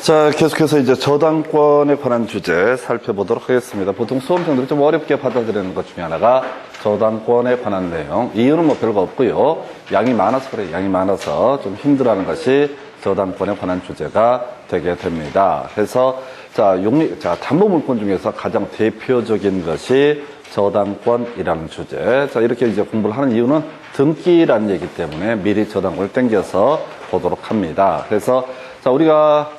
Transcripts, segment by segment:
자, 계속해서 이제 저당권에 관한 주제 살펴보도록 하겠습니다. 보통 수험생들이 좀 어렵게 받아들이는 것 중에 하나가 저당권에 관한 내용. 이유는 뭐 별거 없고요. 양이 많아서 그래요. 양이 많아서 좀 힘들어하는 것이 저당권에 관한 주제가 되게 됩니다. 그래서 자, 담보물권 중에서 가장 대표적인 것이 저당권이라는 주제. 자, 이렇게 이제 공부를 하는 이유는 등기라는 얘기 때문에 미리 저당권을 땡겨서 보도록 합니다. 그래서 자, 우리가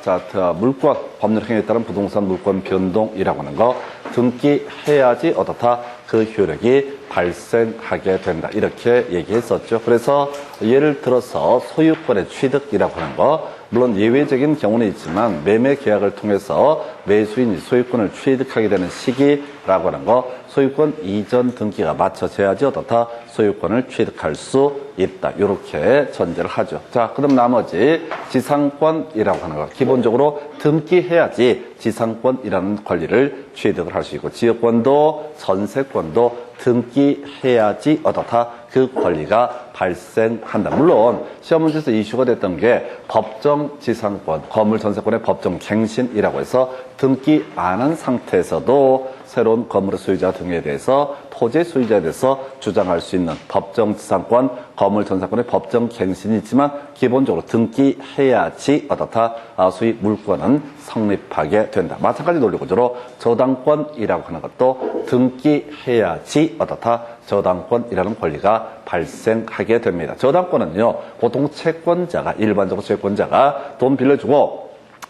물권, 법률 행위에 따른 부동산 물권 변동이라고 하는 거 등기해야지 어떻다 그 효력이 발생하게 된다. 이렇게 얘기했었죠. 그래서 예를 들어서 소유권의 취득이라고 하는 거, 물론 예외적인 경우는 있지만 매매 계약을 통해서 매수인이 소유권을 취득하게 되는 시기라고 하는 거, 소유권 이전 등기가 맞춰져야지 어떻다 소유권을 취득할 수 있다. 이렇게 전제를 하죠. 자, 그럼 나머지 지상권이라고 하는 거, 기본적으로 등기해야지 지상권이라는 권리를 취득을 할 수 있고, 지역권도 전세권도 등기해야지 어떻다 그 권리가 발생한다. 물론 시험 문제에서 이슈가 됐던 게 법정 지상권, 건물 전세권의 법정 갱신이라고 해서 등기 안 한 상태에서도 새로운 건물의 소유자 등에 대해서 토지 소유자에 대해서 주장할 수 있는 법정 지상권, 건물 전세권의 법정 갱신이 있지만 기본적으로 등기해야지 어떻다 소위 물권은 성립하게 된다. 마찬가지 논리구조로 저당권이라고 하는 것도 등기해야지 어떻다 저당권이라는 권리가 발생하게 됩니다. 저당권은요, 보통 채권자가, 일반적으로 채권자가 돈 빌려주고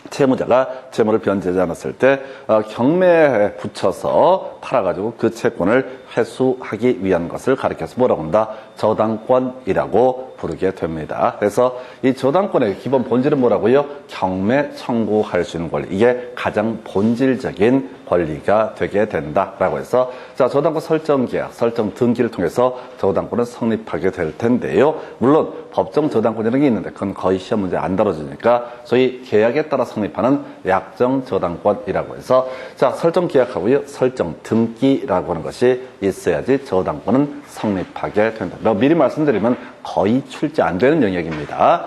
채무자가 채무를 변제하지 않았을 때 경매에 붙여서 팔아가지고 그 채권을 회수하기 위한 것을 가리켜서 뭐라고 한다? 저당권이라고 부르게 됩니다. 그래서 이 저당권의 기본 본질은 뭐라고요? 경매 청구할 수 있는 권리. 이게 가장 본질적인 권리가 되게 된다라고 해서 자, 저당권 설정 계약, 설정 등기를 통해서 저당권은 성립하게 될 텐데요. 물론 법정 저당권이라는 게 있는데 그건 거의 시험 문제에 안 다뤄지니까 소위 계약에 따라 성립하는 약정 저당권이라고 해서 자, 설정 계약하고요. 설정 등기라고 하는 것이 있어야지 저당권은 성립하게 된다. 미리 말씀드리면 거의 출제 안 되는 영역입니다.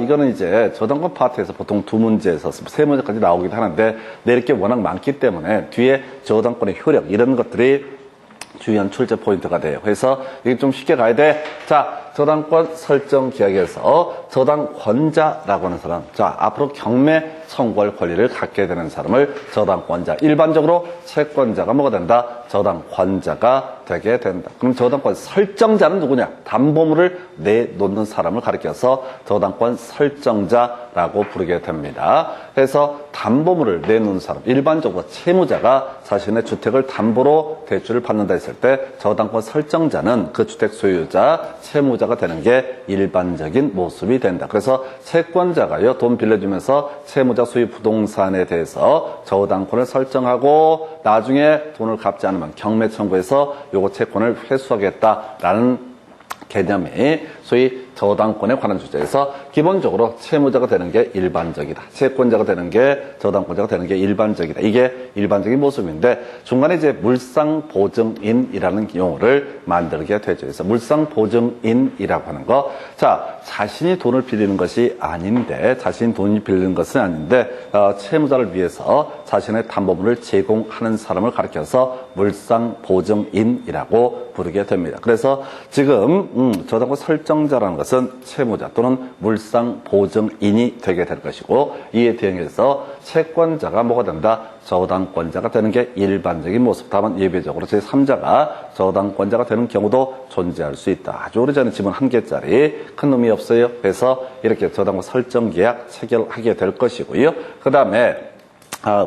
이거는 이제 저당권 파트에서 보통 두 문제에서 세 문제까지 나오기도 하는데 내릴 게 워낙 많기 때문에 뒤에 저당권의 효력 이런 것들이 중요한 출제 포인트가 돼요. 그래서 이게 좀 쉽게 가야 돼. 자, 저당권 설정 계약에서 저당권자라고 하는 사람, 자, 앞으로 경매 청구할 권리를 갖게 되는 사람을 저당권자, 일반적으로 채권자가 뭐가 된다? 저당권자가 되게 된다. 그럼 저당권 설정자는 누구냐? 담보물을 내놓는 사람을 가리켜서 저당권 설정자라고 부르게 됩니다. 그래서 담보물을 내놓는 사람, 일반적으로 채무자가 자신의 주택을 담보로 대출을 받는다 했을 때 저당권 설정자는 그 주택 소유자, 채무자가 되는 게 일반적인 모습이 된다. 그래서 채권자가요, 돈 빌려주면서 채무자 소유 부동산에 대해서 저당권을 설정하고 나중에 돈을 갚지 않으면 경매 청구해서 요거 채권을 회수하겠다라는 개념이 소위 저당권에 관한 주제에서 기본적으로 채무자가 되는 게 일반적이다. 채권자가 되는 게 저당권자가 되는 게 일반적이다. 이게 일반적인 모습인데 중간에 이제 물상보증인이라는 용어를 만들게 되죠. 그래서 물상보증인이라고 하는 거, 자, 자신이 돈을 빌리는 것이 아닌데, 자신이 돈을 빌리는 것은 아닌데 채무자를 위해서 자신의 담보물을 제공하는 사람을 가리켜서 물상보증인이라고 부르게 됩니다. 그래서 지금 저당권 설정자라는 것은 채무자 또는 물상보증인이 되게 될 것이고, 이에 대응해서 채권자가 뭐가 된다? 저당권자가 되는 게 일반적인 모습. 다만 예외적으로 제3자가 저당권자가 되는 경우도 존재할 수 있다. 아주 오래전에 지분 1개짜리 큰 놈이 없어요. 그래서 이렇게 저당권 설정 계약 체결하게 될 것이고요. 그 다음에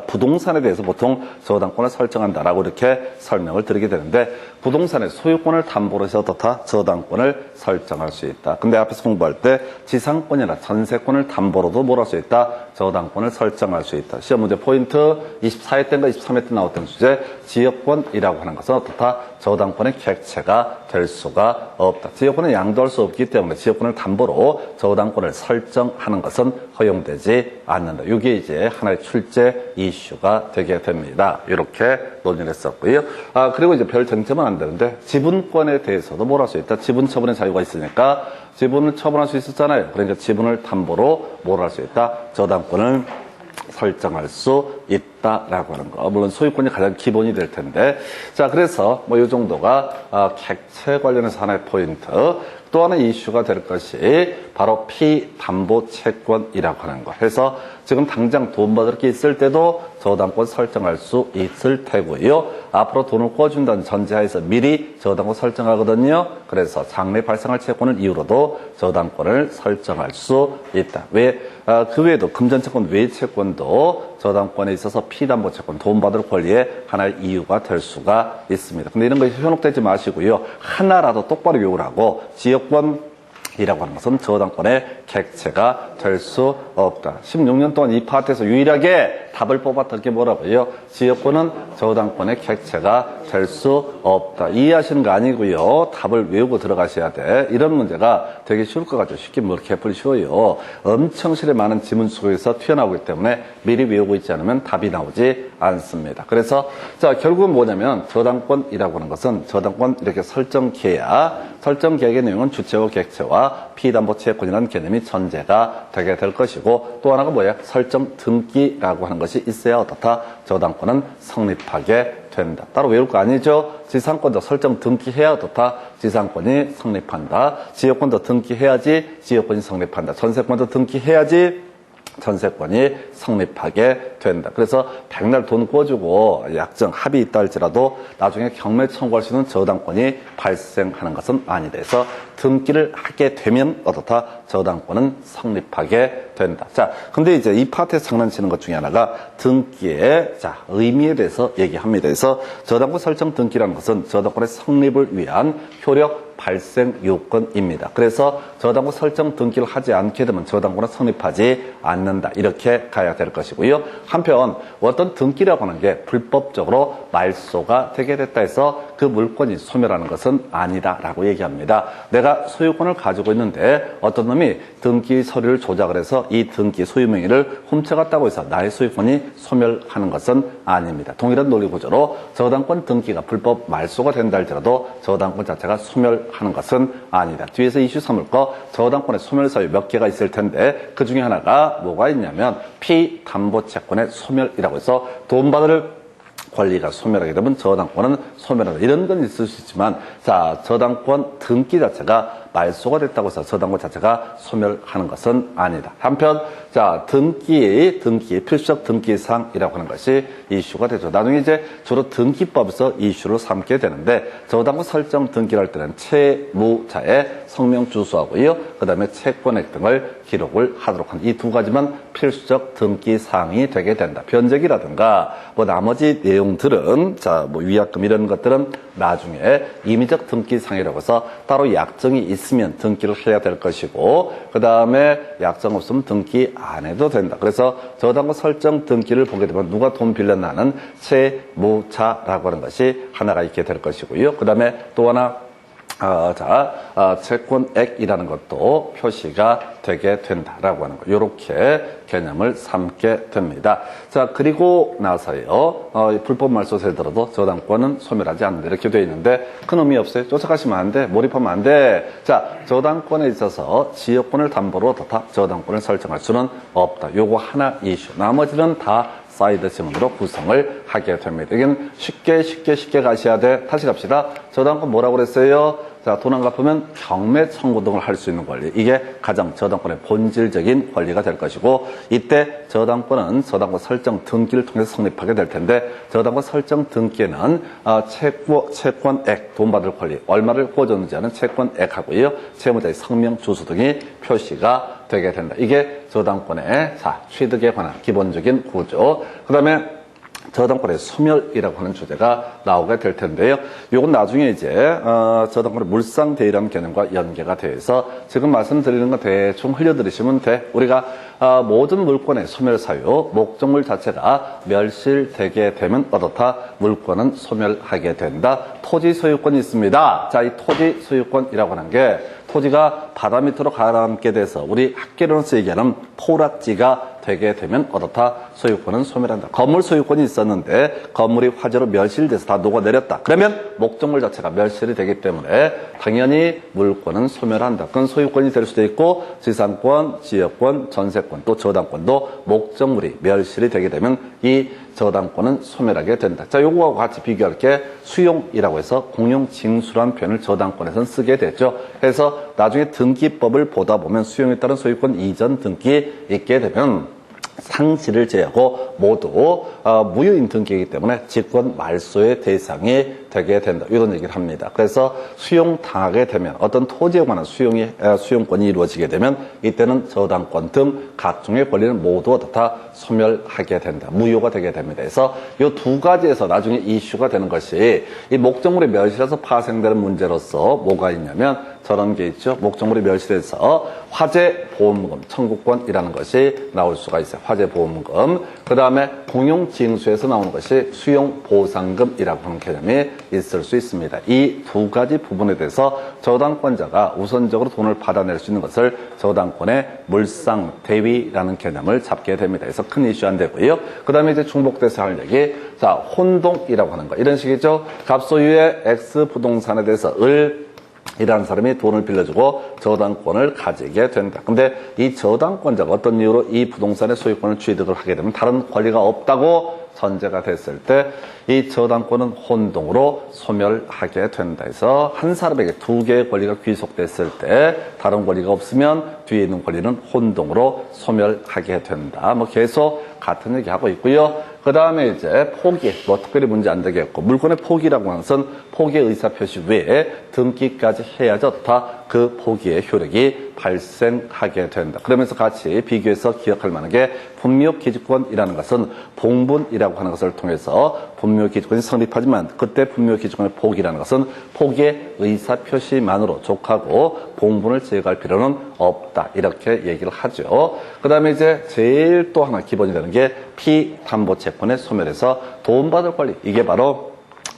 부동산에 대해서 보통 저당권을 설정한다라고 이렇게 설명을 드리게 되는데, 부동산의 소유권을 담보로 해서 어떻다? 저당권을 설정할 수 있다. 근데 앞에서 공부할 때 지상권이나 전세권을 담보로도 뭘 할 수 있다? 저당권을 설정할 수 있다. 시험 문제 포인트 24회 때인가 23회 때 나왔던 주제, 지역권이라고 하는 것은 어떻다? 저당권의 객체가 될 수가 없다. 지역권은 양도할 수 없기 때문에 지역권을 담보로 저당권을 설정하는 것은 허용되지 않는다. 이게 이제 하나의 출제 이슈가 되게 됩니다. 이렇게 논의를 했었고요. 그리고 이제 별 쟁점은 안 되는데 지분권에 대해서도 뭘 할 수 있다? 지분 처분의 자유가 있으니까 지분을 처분할 수 있었잖아요. 그러니까 지분을 담보로 뭘 할 수 있다? 저당권을 설정할 수 있다라고 하는 거. 물론 소유권이 가장 기본이 될 텐데. 자, 그래서 뭐 이 정도가 객체 관련해서 하나의 포인트. 또 하나 이슈가 될 것이 바로 피담보 채권이라고 하는 거. 그래서 지금 당장 돈 받을 게 있을 때도 저당권 설정할 수 있을 테고요. 앞으로 돈을 꿔준다는 전제하에서 미리 저당권 설정하거든요. 그래서 장래 발생할 채권을 이유로도 저당권을 설정할 수 있다. 그 외에도 금전채권 외 채권도 저당권에 있어서 피담보 채권, 돈 받을 권리의 하나의 이유가 될 수가 있습니다. 근데 이런 것이 현혹되지 마시고요. 하나라도 똑바로 외우라고 지역권이라고 하는 것은 저당권의 객체가 될 수 없다. 16년 동안 이 파트에서 유일하게 답을 뽑았던 게 뭐라고요? 지역권은 저당권의 객체가 될 수 없다. 이해하시는 거 아니고요. 답을 외우고 들어가셔야 돼. 이런 문제가 되게 쉬울 것 같죠. 쉽게 뭐 이렇게 풀 쉬워요. 엄청 실에 많은 지문 속에서 튀어나오기 때문에 미리 외우고 있지 않으면 답이 나오지 않습니다. 그래서 자, 결국은 뭐냐면 저당권이라고 하는 것은 저당권 이렇게 설정 계약의 내용은 주체와 객체와 피담보 채권이라는 개념이 전제가 되게 될 것이고, 또 하나가 뭐예요? 설정 등기라고 하는 것이 있어야 어떻다? 저당권은 성립하게 된다. 따로 외울 거 아니죠? 지상권도 설정 등기해야 어떻다? 지상권이 성립한다. 지역권도 등기해야지 지역권이 성립한다. 전세권도 등기해야지 전세권이 성립하게 된다. 그래서 백날 돈 꿔주고 약정 합의 있다 할지라도 나중에 경매 청구할 수 있는 저당권이 발생하는 것은 아니다. 그래서 등기를 하게 되면 어떻다? 저당권은 성립하게 된다. 자, 근데 이제 이 파트에서 장난치는 것 중에 하나가 등기의 의미에 대해서 얘기합니다. 그래서 저당권 설정 등기라는 것은 저당권의 성립을 위한 효력 발생 요건입니다. 그래서 저당권 설정 등기를 하지 않게 되면 저당권은 성립하지 않는다. 이렇게 가야 될 것이고요. 한편 어떤 등기라고 하는 게 불법적으로 말소가 되게 됐다 해서 그 물건이 소멸하는 것은 아니다라고 얘기합니다. 내가 소유권을 가지고 있는데 어떤 놈이 등기 서류를 조작을 해서 이 등기 소유 명의를 훔쳐갔다고 해서 나의 소유권이 소멸하는 것은 아닙니다. 동일한 논리 구조로 저당권 등기가 불법 말소가 된다 할지라도 저당권 자체가 소멸하는 것은 아니다. 뒤에서 이슈 삼을 거 저당권의 소멸 사유 몇 개가 있을 텐데 그 중에 하나가 뭐가 있냐면 피담보채권의 소멸이라고 해서 돈 받을 권리가 소멸하게 되면 저당권은 소멸하다. 이런 건 있을 수 있지만, 자, 저당권 등기 자체가 말소가 됐다고 해서 저당권 자체가 소멸하는 것은 아니다. 한편, 자, 등기의 필수적 등기사항이라고 하는 것이 이슈가 되죠. 나중에 이제 주로 등기법에서 이슈를 삼게 되는데, 저당권 설정 등기를 할 때는 채무자의 성명 주소하고요. 그 다음에 채권액 등을 기록을 하도록 하는 이 두 가지만 필수적 등기사항이 되게 된다. 변제기라든가, 뭐 나머지 내용들은, 자, 뭐 위약금 이런 것들은 나중에 임의적 등기사항이라고 해서 따로 약정이 있으면 등기를 해야 될 것이고, 그 다음에 약정 없으면 등기 안 해도 된다. 그래서 저당권 설정 등기를 보게 되면 누가 돈 빌렸나는 채무자라고 하는 것이 하나가 있게 될 것이고요. 그 다음에 또 하나 채권액이라는 것도 표시가 되게 된다라고 하는 거. 요렇게 개념을 삼게 됩니다. 자, 그리고 나서요, 불법 말소세 들어도 저당권은 소멸하지 않는다. 이렇게 되어 있는데 큰 의미 없어요. 쫓아가시면 안 돼. 몰입하면 안 돼. 자, 저당권에 있어서 지역권을 담보로 어떻다? 저당권을 설정할 수는 없다. 요거 하나 이슈. 나머지는 다 사이드 지문으로 구성을 하게 됩니다. 이건 쉽게 가셔야 돼. 다시 갑시다. 저당권 뭐라고 그랬어요? 자, 돈 안 갚으면 경매 청구 등을 할 수 있는 권리. 이게 가장 저당권의 본질적인 권리가 될 것이고, 이때 저당권은 저당권 설정 등기를 통해서 성립하게 될 텐데, 저당권 설정 등기에는 채권액, 돈 받을 권리, 얼마를 꿔줬는지 하는 채권액하고요, 채무자의 성명, 주소 등이 표시가 되게 된다. 이게 저당권의 취득에 관한 기본적인 구조. 그 다음에 저당권의 소멸이라고 하는 주제가 나오게 될 텐데요. 이건 나중에 이제 저당권의 물상대위라는 개념과 연계가 돼서 지금 말씀드리는 거 대충 흘려드리시면 돼. 우리가 모든 물건의 소멸 사유, 목적물 자체가 멸실되게 되면 어떻다? 물건은 소멸하게 된다. 토지 소유권이 있습니다. 자, 이 토지 소유권이라고 하는 게 토지가 바다 밑으로 가라앉게 돼서 우리 학계론에서 얘기하는 포락지가 되게 되면 어떻다? 소유권은 소멸한다. 건물 소유권이 있었는데 건물이 화재로 멸실돼서 다 녹아내렸다. 그러면 목적물 자체가 멸실이 되기 때문에 당연히 물권은 소멸한다. 그건 소유권이 될 수도 있고 지상권, 지역권, 전세권, 또 저당권도 목적물이 멸실이 되게 되면 이 저당권은 소멸하게 된다. 자, 요거하고 같이 비교할 게 수용이라고 해서 공용징수란 표현을 저당권에서는 쓰게 되죠. 그래서 나중에 등기법을 보다 보면 수용에 따른 소유권 이전 등기 있게 되면 상실을 제외하고 모두 무효인 등기이기 때문에 직권 말소의 대상이 되게 된다. 이런 얘기를 합니다. 그래서 수용당하게 되면 어떤 토지에 관한 수용권이 이루어지게 되면 이때는 저당권 등 각종의 권리는 모두 다 소멸하게 된다. 무효가 되게 됩니다. 그래서 이 두 가지에서 나중에 이슈가 되는 것이 이 목적물이 멸실해서 파생되는 문제로서 뭐가 있냐면 저런 게 있죠. 목적물이 멸실해서 화재보험금 청구권이라는 것이 나올 수가 있어요. 화재보험금. 그 다음에 공용징수에서 나오는 것이 수용보상금이라고 하는 개념이 있을 수 있습니다. 이 두 가지 부분에 대해서 저당권자가 우선적으로 돈을 받아낼 수 있는 것을 저당권의 물상대위라는 개념을 잡게 됩니다. 그래서 큰 이슈 안 되고요. 그 다음에 이제 중복돼서 할 얘기. 자, 혼동이라고 하는 거. 이런 식이죠. 갑소유의 X 부동산에 대해서 이라는 사람이 돈을 빌려주고 저당권을 가지게 된다. 근데 이 저당권자가 어떤 이유로 이 부동산의 소유권을 취득을 하게 되면 다른 권리가 없다고 전제가 됐을 때 이 저당권은 혼동으로 소멸하게 된다. 해서 한 사람에게 두 개의 권리가 귀속됐을 때 다른 권리가 없으면 뒤에 있는 권리는 혼동으로 소멸하게 된다. 뭐 계속 같은 얘기 하고 있고요. 그 다음에 이제 포기, 뭐 특별히 문제 안 되겠고, 물권의 포기라고 하는 것은 포기의 의사표시 외에 등기까지 해야지 다 그 포기의 효력이 발생하게 된다. 그러면서 같이 비교해서 기억할 만한 게 분묘기지권이라는 것은 봉분이라고 하는 것을 통해서 분묘기지권이 성립하지만 그때 분묘기지권의 포기라는 것은 포기의 의사표시만으로 족하고 봉분을 제거할 필요는 없다. 이렇게 얘기를 하죠. 그 다음에 이제 제일 또 하나 기본이 되는 게 피담보채권의 소멸에서 도움받을 권리. 이게 바로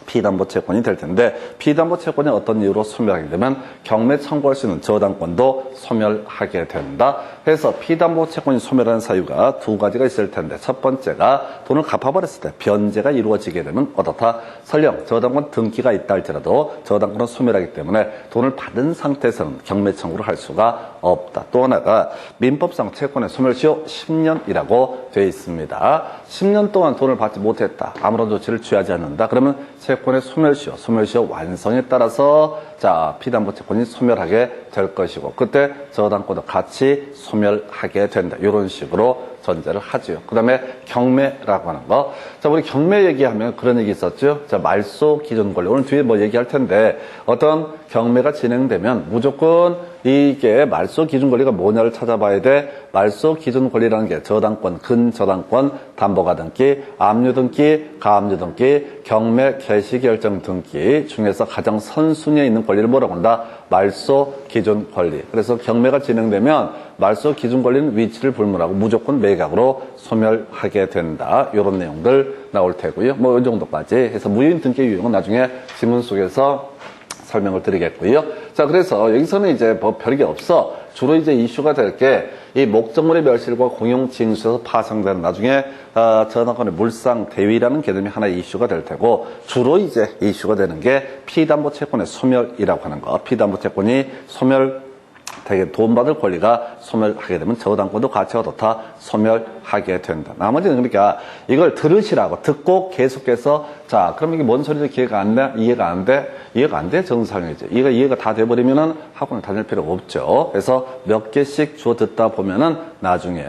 피담보채권이 될 텐데 피담보채권이 어떤 이유로 소멸하게 되면 경매 청구할 수 있는 저당권도 소멸하게 된다. 해서 피담보채권이 소멸하는 사유가 두 가지가 있을 텐데 첫 번째가 돈을 갚아버렸을 때 변제가 이루어지게 되면 어떻다? 설령 저당권 등기가 있다 할지라도 저당권은 소멸하기 때문에 돈을 받은 상태에서는 경매 청구를 할 수가 없다. 또 하나가 민법상 채권의 소멸시효 10년이라고 되어 있습니다. 10년 동안 돈을 받지 못했다. 아무런 조치를 취하지 않는다. 그러면 채권의 소멸시효 완성에 따라서 자, 피담보채권이 소멸하게 될 것이고 그때 저당권도 같이 소멸하게 된다. 이런 식으로 전제를 하죠. 그 다음에 경매라고 하는 거. 자, 우리 경매 얘기하면 그런 얘기 있었죠. 자, 말소 기준 권리. 오늘 뒤에 뭐 얘기할 텐데 어떤 경매가 진행되면 무조건 이게 말소 기준 권리가 뭐냐를 찾아봐야 돼. 말소 기준 권리라는 게 저당권, 근저당권, 담보가 등기, 압류 등기, 가압류 등기, 경매 개시 결정 등기 중에서 가장 선순위에 있는 권리를 뭐라고 한다? 말소 기준 권리. 그래서 경매가 진행되면 말소 기준 권리는 위치를 불문하고 무조건 매각으로 소멸하게 된다. 이런 내용들 나올 테고요. 뭐 이 정도까지 해서 무효인 등기 유형은 나중에 지문 속에서 설명을 드리겠고요. 자, 그래서 여기서는 이제 뭐 별게 없어. 주로 이제 이슈가 될 게 이 목적물의 멸실과 공용징수에서 파생되는 나중에 저당권의 물상대위라는 개념이 하나 이슈가 될 테고 주로 이제 이슈가 되는 게 피담보채권의 소멸이라고 하는 거. 피담보채권이 되게 도움받을 권리가 소멸하게 되면 저당권도 같이 어떻다 소멸하게 된다. 나머지는 그러니까 이걸 들으시라고 듣고 계속해서 자, 그럼 이게 뭔 소리인지 이해가 안 돼? 이해가 안 돼? 이해가 안 돼? 정상이지. 이해가 다 돼버리면은 학원을 다닐 필요가 없죠. 그래서 몇 개씩 주워 듣다 보면은 나중에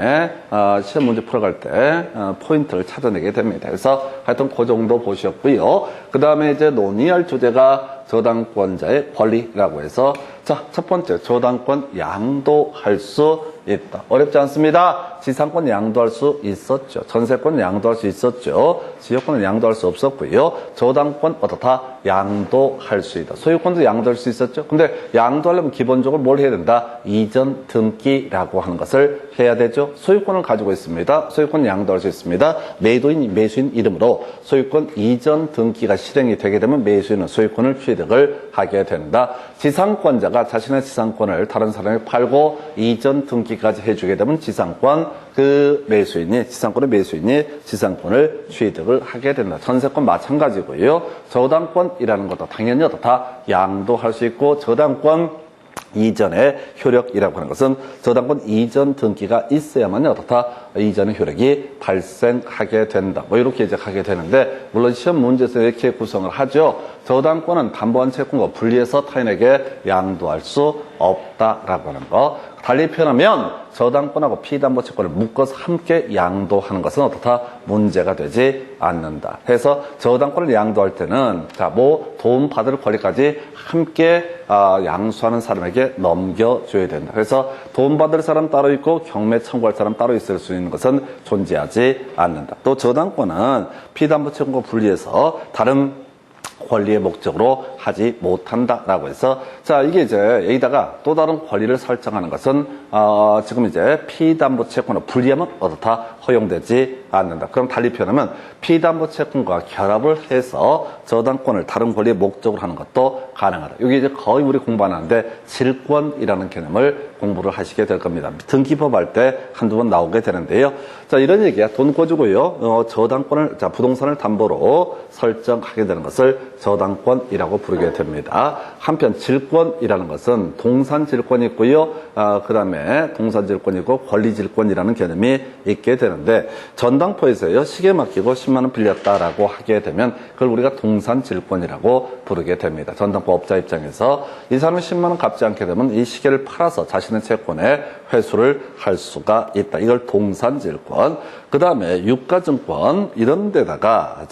시험 문제 풀어갈 때 포인트를 찾아내게 됩니다. 그래서 하여튼 그 정도 보셨고요. 그 다음에 이제 논의할 주제가 저당권자의 권리라고 해서 자, 첫 번째 저당권 양도할 수 있다. 어렵지 않습니다. 지상권 양도할 수 있었죠. 전세권 양도할 수 있었죠. 지역권은 양도할 수 없었고요. 저당권 어떻다? 양도할 수 있다. 소유권도 양도할 수 있었죠. 근데 양도하려면 기본적으로 뭘 해야 된다? 이전 등기라고 하는 것을 해야 되죠. 소유권을 가지고 있습니다. 소유권 양도할 수 있습니다. 매도인, 매수인 이름으로 소유권 이전 등기가 실행이 되게 되면 매수인은 소유권을 취득을 하게 된다. 지상권자가 자신의 지상권을 다른 사람에게 팔고 이전 등기까지 해주게 되면 지상권, 지상권의 매수인이 지상권을 취득을 하게 된다. 전세권 마찬가지고요. 저당권이라는 것도 당연히 어떻다? 양도할 수 있고, 저당권 이전의 효력이라고 하는 것은 저당권 이전 등기가 있어야만 어떻다? 이전의 효력이 발생하게 된다. 뭐 이렇게 이제 하게 되는데, 물론 시험 문제에서 이렇게 구성을 하죠. 저당권은 담보한 채권과 분리해서 타인에게 양도할 수 없다라고 하는 거. 달리 표현하면 저당권하고 피담보 채권을 묶어서 함께 양도하는 것은 어떻다? 문제가 되지 않는다. 해서 저당권을 양도할 때는 도움 받을 권리까지 함께 양수하는 사람에게 넘겨줘야 된다. 그래서 도움 받을 사람 따로 있고 경매 청구할 사람 따로 있을 수 있는 것은 존재하지 않는다. 또 저당권은 피담보 채권과 분리해서 다른 권리의 목적으로 하지 못한다라고 해서 이게 이제 여기다가 또 다른 권리를 설정하는 것은 지금 이제 피담보 채권을 분리하면 어떻다? 허용되지 않는다. 그럼 달리 표현하면 피담보 채권과 결합을 해서 저당권을 다른 권리의 목적으로 하는 것도 가능하다. 이게 이제 거의 우리 공부하는데 질권이라는 개념을 공부를 하시게 될 겁니다. 등기법 할 때 한두 번 나오게 되는데요. 이런 얘기야. 돈 꿔주고요. 저당권을, 부동산을 담보로 설정하게 되는 것을 저당권이라고 부르게 됩니다. 한편 질권이라는 것은 동산질권이 있고요. 그 다음에 동산질권이고 권리질권이라는 개념이 있게 되는데, 전당포에서요, 시계 맡기고 10만 원 빌렸다라고 하게 되면 그걸 우리가 동산질권이라고 부르게 됩니다. 전당포 업자 입장에서 이 사람이 10만 원 갚지 않게 되면 이 시계를 팔아서 자신의 채권에 회수를 할 수가 있다. 이걸 동산질권. 그 다음에 유가증권 이런 데다가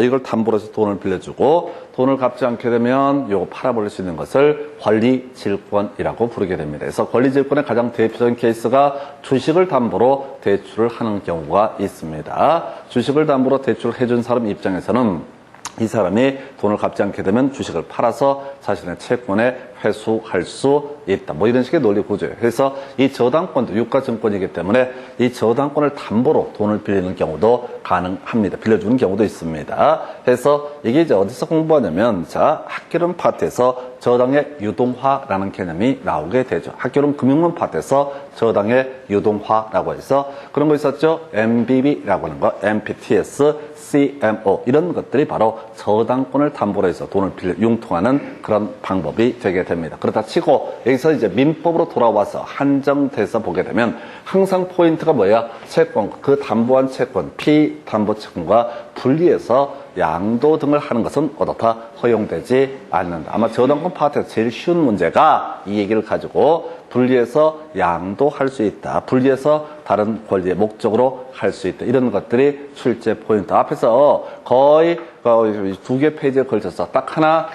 이걸 담보로 해서 돈을 빌려주고 돈을 갚지 않게 되면 요거 팔아버릴 수 있는 것을 권리질권이라고 부르게 됩니다. 그래서 권리질권의 가장 대표적인 케이스가 주식을 담보로 대출을 하는 경우가 있습니다. 주식을 담보로 대출을 해준 사람 입장에서는 이 사람이 돈을 갚지 않게 되면 주식을 팔아서 자신의 채권에 회수할 수 있다. 뭐 이런 식의 논리 구조예요. 그래서 이 저당권도 유가증권이기 때문에 이 저당권을 담보로 돈을 빌리는 경우도 가능합니다. 빌려주는 경우도 있습니다. 그래서 이게 이제 어디서 공부하냐면 학교론 파트에서 저당의 유동화라는 개념이 나오게 되죠. 학교론 금융론 파트에서 저당의 유동화라고 해서 그런 거 있었죠. MBB라고 하는 거, MPTS, CMO 이런 것들이 바로 저당권을 담보로 해서 돈을 융통하는 그런 방법이 되게 됩니다. 그렇다 치고 여기서 이제 민법으로 돌아와서 한정돼서 보게 되면 항상 포인트가 뭐야? 채권, 그 담보한 채권, 피담보 채권과 분리해서 양도 등을 하는 것은 어떻다? 허용되지 않는다. 아마 저당권 파트에서 제일 쉬운 문제가 이 얘기를 가지고 분리해서 양도할 수 있다. 분리해서 다른 권리의 목적으로 할 수 있다. 이런 것들이 출제 포인트. 앞에서 거의 2개 페이지에 걸쳐서 딱 하나,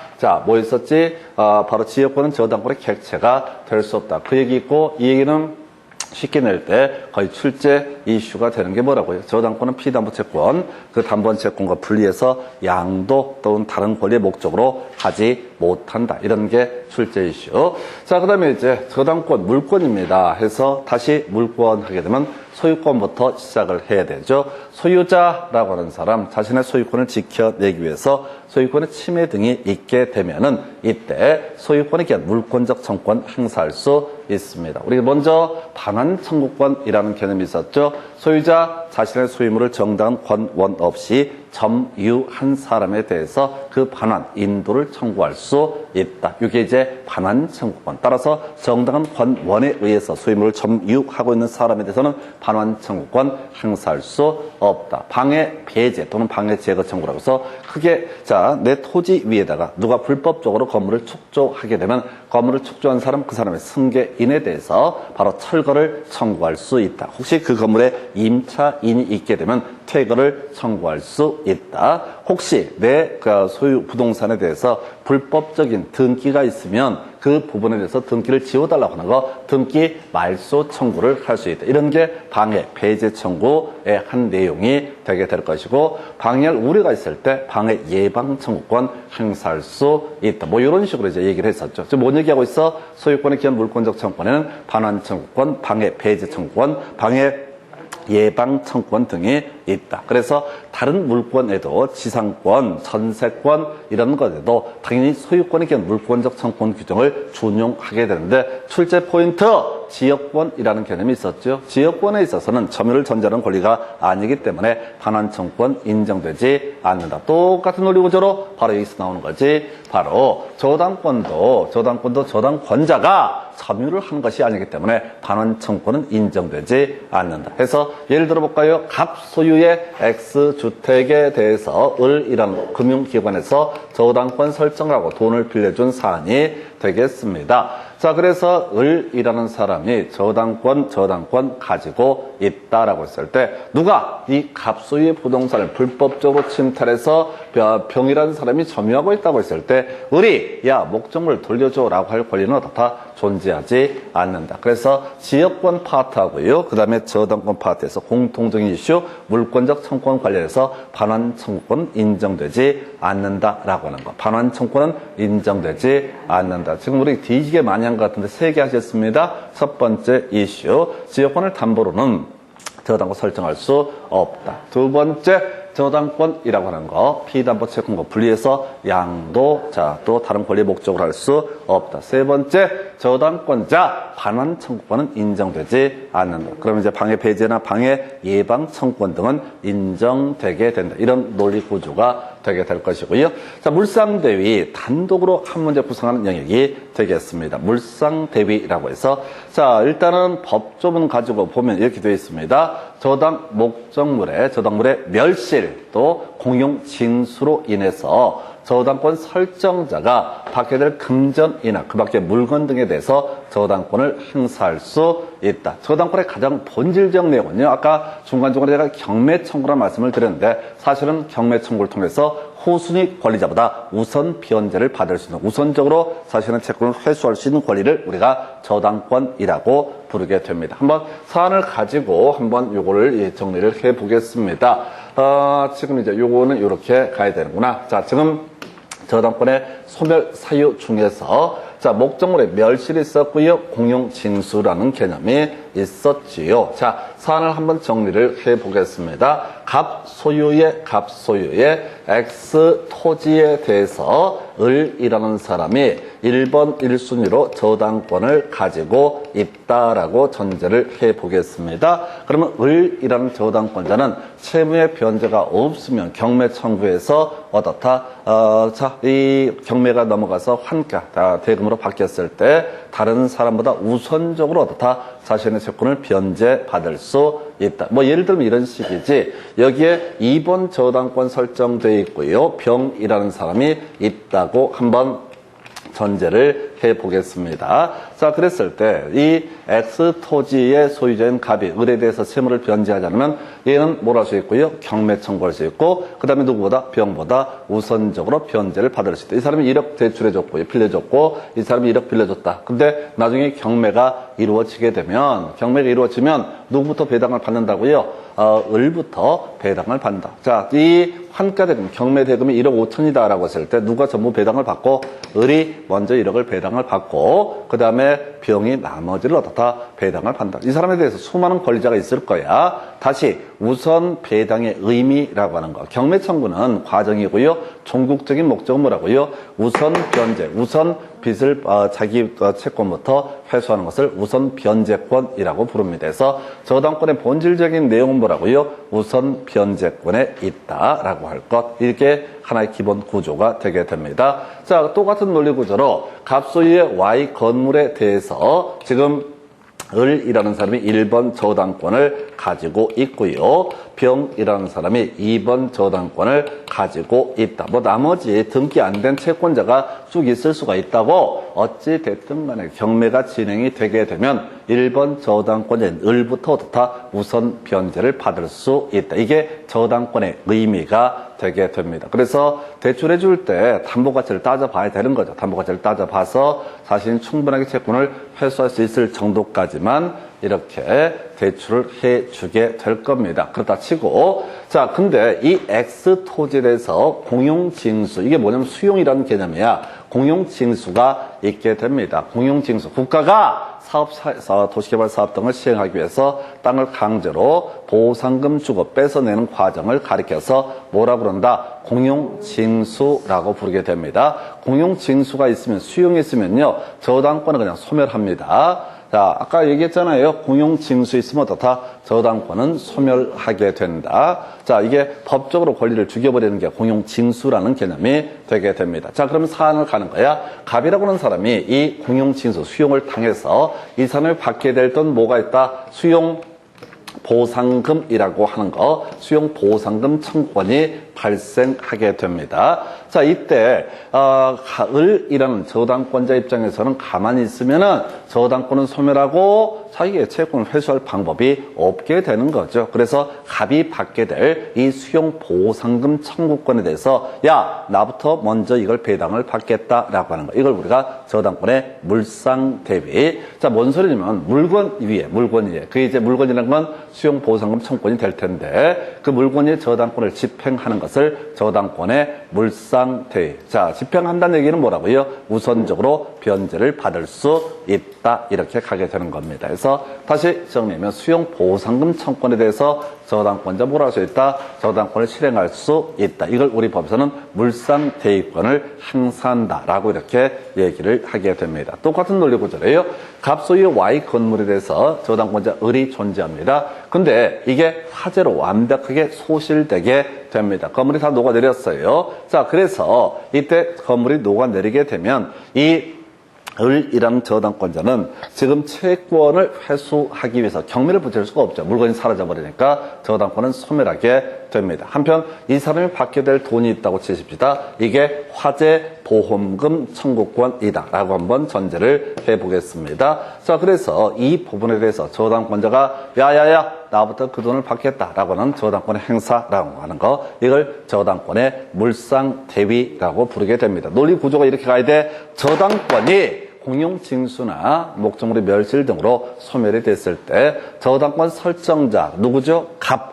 뭐 있었지? 바로 지역권은 저당권의 객체가 될 수 없다. 그 얘기 있고, 이 얘기는 쉽게 낼 때 거의 출제 이슈가 되는 게 뭐라고요? 저당권은 피담보채권, 그 담보한 채권과 분리해서 양도 또는 다른 권리의 목적으로 하지 못한다. 이런 게 출제 이슈. 그 다음에 이제 저당권, 물권입니다. 해서 다시 물권 하게 되면 소유권부터 시작을 해야 되죠. 소유자라고 하는 사람, 자신의 소유권을 지켜내기 위해서 소유권의 침해 등이 있게 되면은 이때 소유권에 기한 물권적 청구권 행사할 수 있습니다. 우리 먼저 반환 청구권이라는 개념이 있었죠. 소유자 자신의 소유물을 정당한 권원 없이 점유한 사람에 대해서 그 반환, 인도를 청구할 수 있다. 이게 이제 반환 청구권. 따라서 정당한 권원에 의해서 소유물을 점유하고 있는 사람에 대해서는 반환 청구권 행사할 수 없다. 방해 배제 또는 방해 제거 청구라고 해서 크게 내 토지 위에다가 누가 불법적으로 건물을 축조하게 되면 건물을 축조한 사람, 그 사람의 승계인에 대해서 바로 철거를 청구할 수 있다. 혹시 그 건물에 임차인이 있게 되면 주택을 청구할 수 있다. 혹시 내 소유 부동산에 대해서 불법적인 등기가 있으면 그 부분에 대해서 등기를 지워달라고 하는 거, 등기 말소 청구를 할 수 있다. 이런 게 방해, 배제 청구의 한 내용이 되게 될 것이고, 방해할 우려가 있을 때 방해 예방 청구권 행사할 수 있다. 뭐 이런 식으로 이제 얘기를 했었죠. 지금 뭔 얘기하고 있어? 소유권에 기한 물권적 청구권에는 반환 청구권, 방해 배제 청구권, 방해 예방 청구권 등이 있다. 그래서 다른 물권에도 지상권, 전세권 이런 것에도 당연히 소유권에 기한 물권적 청구권 규정을 준용하게 되는데, 출제 포인트 지역권이라는 개념이 있었죠. 지역권에 있어서는 점유를 전제하는 권리가 아니기 때문에 반환 청구권 인정되지 않는다. 똑같은 논리 구조로 바로 여기서 나오는 거지. 바로 저당권도 저당권자가 점유를 한 것이 아니기 때문에 반환 청구권은 인정되지 않는다. 해서 예를 들어 볼까요? 갑소유의 X주택에 대해서 을이라는 금융기관에서 저당권 설정을 하고 돈을 빌려준 사안이 되겠습니다. 자, 그래서 을이라는 사람이 저당권 가지고 있다라고 했을 때, 누가 이 갑소유의 부동산을 불법적으로 침탈해서 병이라는 사람이 점유하고 있다고 했을 때, 을이 야 목적물을 돌려줘라고 할 권리는 어떻다? 존재하지 않는다. 그래서 지역권 파트하고요, 그 다음에 저당권 파트에서 공통적인 이슈 물권적 청구권 관련해서 반환 청구권 인정되지 않는다라고 하는 거. 반환 청구권은 인정되지 않는다. 지금 우리 뒤지게 많이 한 것 같은데 3개 하셨습니다. 첫 번째 이슈, 지역권을 담보로는 저당권 설정할 수 없다. 두 번째, 저당권이라고 하는 거, 피담보 채권과 분리해서 양도, 또 다른 권리 목적으로 할 수 없다. 세 번째, 저당권자 반환 청구권은 인정되지 않는다. 그러면 이제 방해 배제나 방해 예방 청구권 등은 인정되게 된다. 이런 논리 구조가 되게 될 것이고요. 자, 물상대위 단독으로 한 문제 구성하는 영역이 되겠습니다. 물상대위라고 해서, 자, 일단은 법조문 가지고 보면 이렇게 되어 있습니다. 저당 목적물의 멸실 또 공용 징수로 인해서 저당권 설정자가 받게 될 금전이나 그 밖의 물건 등에 대해서 저당권을 행사할 수 있다. 저당권의 가장 본질적 내용은요, 아까 중간중간에 제가 경매 청구라는 말씀을 드렸는데, 사실은 경매 청구를 통해서 후순위 권리자보다 우선 변제를 받을 수 있는, 우선적으로 사실은 채권을 회수할 수 있는 권리를 우리가 저당권이라고 부르게 됩니다. 한번 사안을 가지고 한번 요거를 정리를 해 보겠습니다. 지금 이제 요거는 이렇게 가야 되는구나. 자, 지금 저당권의 소멸 사유 중에서, 자, 목적물의 멸실이 있었고요, 공용 징수라는 개념이 있었지요. 자, 사안을 한번 정리를 해 보겠습니다. 갑소유의 X 토지에 대해서 을이라는 사람이 1번 1순위로 저당권을 가지고 있다라고 전제를 해 보겠습니다. 그러면 을이라는 저당권자는 채무의 변제가 없으면 경매 청구에서 어떻다? 자, 이 경매가 넘어가서 환가, 대금으로 바뀌었을 때 다른 사람보다 우선적으로 어떻다? 자신의 채권을 변제받을 수 있다. 뭐 예를 들면 이런 식이지, 여기에 2번 저당권 설정되어 있고요, 병이라는 사람이 있다고 한번 전제를 해 보겠습니다. 자, 그랬을 때 이 X 토지의 소유자인 갑이 을에 대해서 채무를 변제하지 않으면 얘는 뭘 할 수 있고요, 경매 청구할 수 있고, 그 다음에 누구보다 병보다 우선적으로 변제를 받을 수 있다. 이 사람이 1억 대출해줬고 빌려줬고, 이 사람이 1억 빌려줬다. 근데 나중에 경매가 이루어지면 누구부터 배당을 받는다고요? 을부터 배당을 받는다. 자, 이 환가대금, 경매대금이 1억 5천이다라고 했을 때 누가 전부 배당을 받고, 을이 먼저 1억을 배당을 받고, 그 다음에 병이 나머지를 어떻다? 배당을 받는다. 이 사람에 대해서 수많은 권리자가 있을 거야. 다시 우선 배당의 의미라고 하는 거. 경매 청구는 과정이고요, 종국적인 목적은 뭐라고요? 우선 변제, 우선 빚을 자기 채권부터 회수하는 것을 우선 변제권이라고 부릅니다. 그래서 저당권의 본질적인 내용은 뭐라고요? 우선 변제권에 있다라고 할 것. 이렇게 하나의 기본 구조가 되게 됩니다. 자, 똑같은 논리 구조로 갑소유의 Y 건물에 대해서 지금 을이라는 사람이 1번 저당권을 가지고 있고요, 병이라는 사람이 2번 저당권을 가지고 있다. 뭐 나머지 등기 안 된 채권자가 쭉 있을 수가 있다고, 어찌 됐든 간에 경매가 진행이 되게 되면 1번 저당권자인 을부터 어떻다? 우선 변제를 받을 수 있다. 이게 저당권의 의미가 되게 됩니다. 그래서 대출해 줄 때 담보가치를 따져봐야 되는 거죠. 담보가치를 따져봐서 자신이 충분하게 채권을 회수할 수 있을 정도까지만 이렇게 대출을 해주게 될 겁니다. 그렇다 치고, 자, 근데 이 X 토지에서 공용징수, 이게 뭐냐면 수용이라는 개념이야. 공용징수가 있게 됩니다. 공용징수. 국가가 도시개발 사업 등을 시행하기 위해서 땅을 강제로 보상금 주고 뺏어내는 과정을 가리켜서 뭐라 그런다? 공용징수라고 부르게 됩니다. 공용징수가 있으면, 수용이 있으면요, 저당권은 그냥 소멸합니다. 자, 아까 얘기했잖아요. 공용징수 있으면 어떻다? 저당권은 소멸하게 된다. 자, 이게 법적으로 권리를 죽여버리는 게 공용징수라는 개념이 되게 됩니다. 자, 그러면 사안을 가는 거야. 갑이라고 하는 사람이 이 공용징수, 수용을 당해서 이 사람이 받게 될 돈 뭐가 있다? 수용 보상금이라고 하는 거, 수용 보상금 청구권이 발생하게 됩니다. 자, 이때 을이라는 저당권자 입장에서는 가만히 있으면은 저당권은 소멸하고 자기의 채권을 회수할 방법이 없게 되는 거죠. 그래서 갑이 받게 될 이 수용 보상금 청구권에 대해서 야, 나부터 먼저 이걸 배당을 받겠다라고 하는 거. 이걸 우리가 저당권의 물상대비. 자, 뭔 소리냐면 물건 위에. 그게 이제 물건이라는 건 수용 보상금 청구권이 될 텐데 그 물건 위에 저당권을 집행하는 것을 저당권의 물상대위. 자, 집행한다는 얘기는 뭐라고요? 우선적으로 변제를 받을 수 있다. 이렇게 가게 되는 겁니다. 그래서 다시 정리하면 수용 보상금 청구권에 대해서 저당권자 뭐라 할 수 있다? 저당권을 실행할 수 있다. 이걸 우리 법에서는 물상대위권을 행사한다라고 이렇게 얘기를 하게 됩니다. 똑같은 논리 구조래요. 갑 소유 Y 건물에 대해서 저당권자 을이 존재합니다. 근데 이게 화재로 완벽하게 소실되게 됩니다. 건물이 다 녹아내렸어요. 자, 그래서 이때 건물이 녹아내리게 되면 이 을이라는 저당권자는 지금 채권을 회수하기 위해서 경매를 붙일 수가 없죠. 물건이 사라져버리니까 저당권은 소멸하게 됩니다. 한편 이 사람이 받게 될 돈이 있다고 치십시다. 이게 화재 보험금 청구권이다 라고 한번 전제를 해보겠습니다. 자, 그래서 이 부분에 대해서 저당권자가 야야야 나부터 그 돈을 받겠다라고 하는 저당권의 행사라고 하는 거, 이걸 저당권의 물상대위라고 부르게 됩니다. 논리 구조가 이렇게 가야 돼. 저당권이 공용징수나 목적물의 멸실 등으로 소멸이 됐을 때 저당권 설정자 누구죠?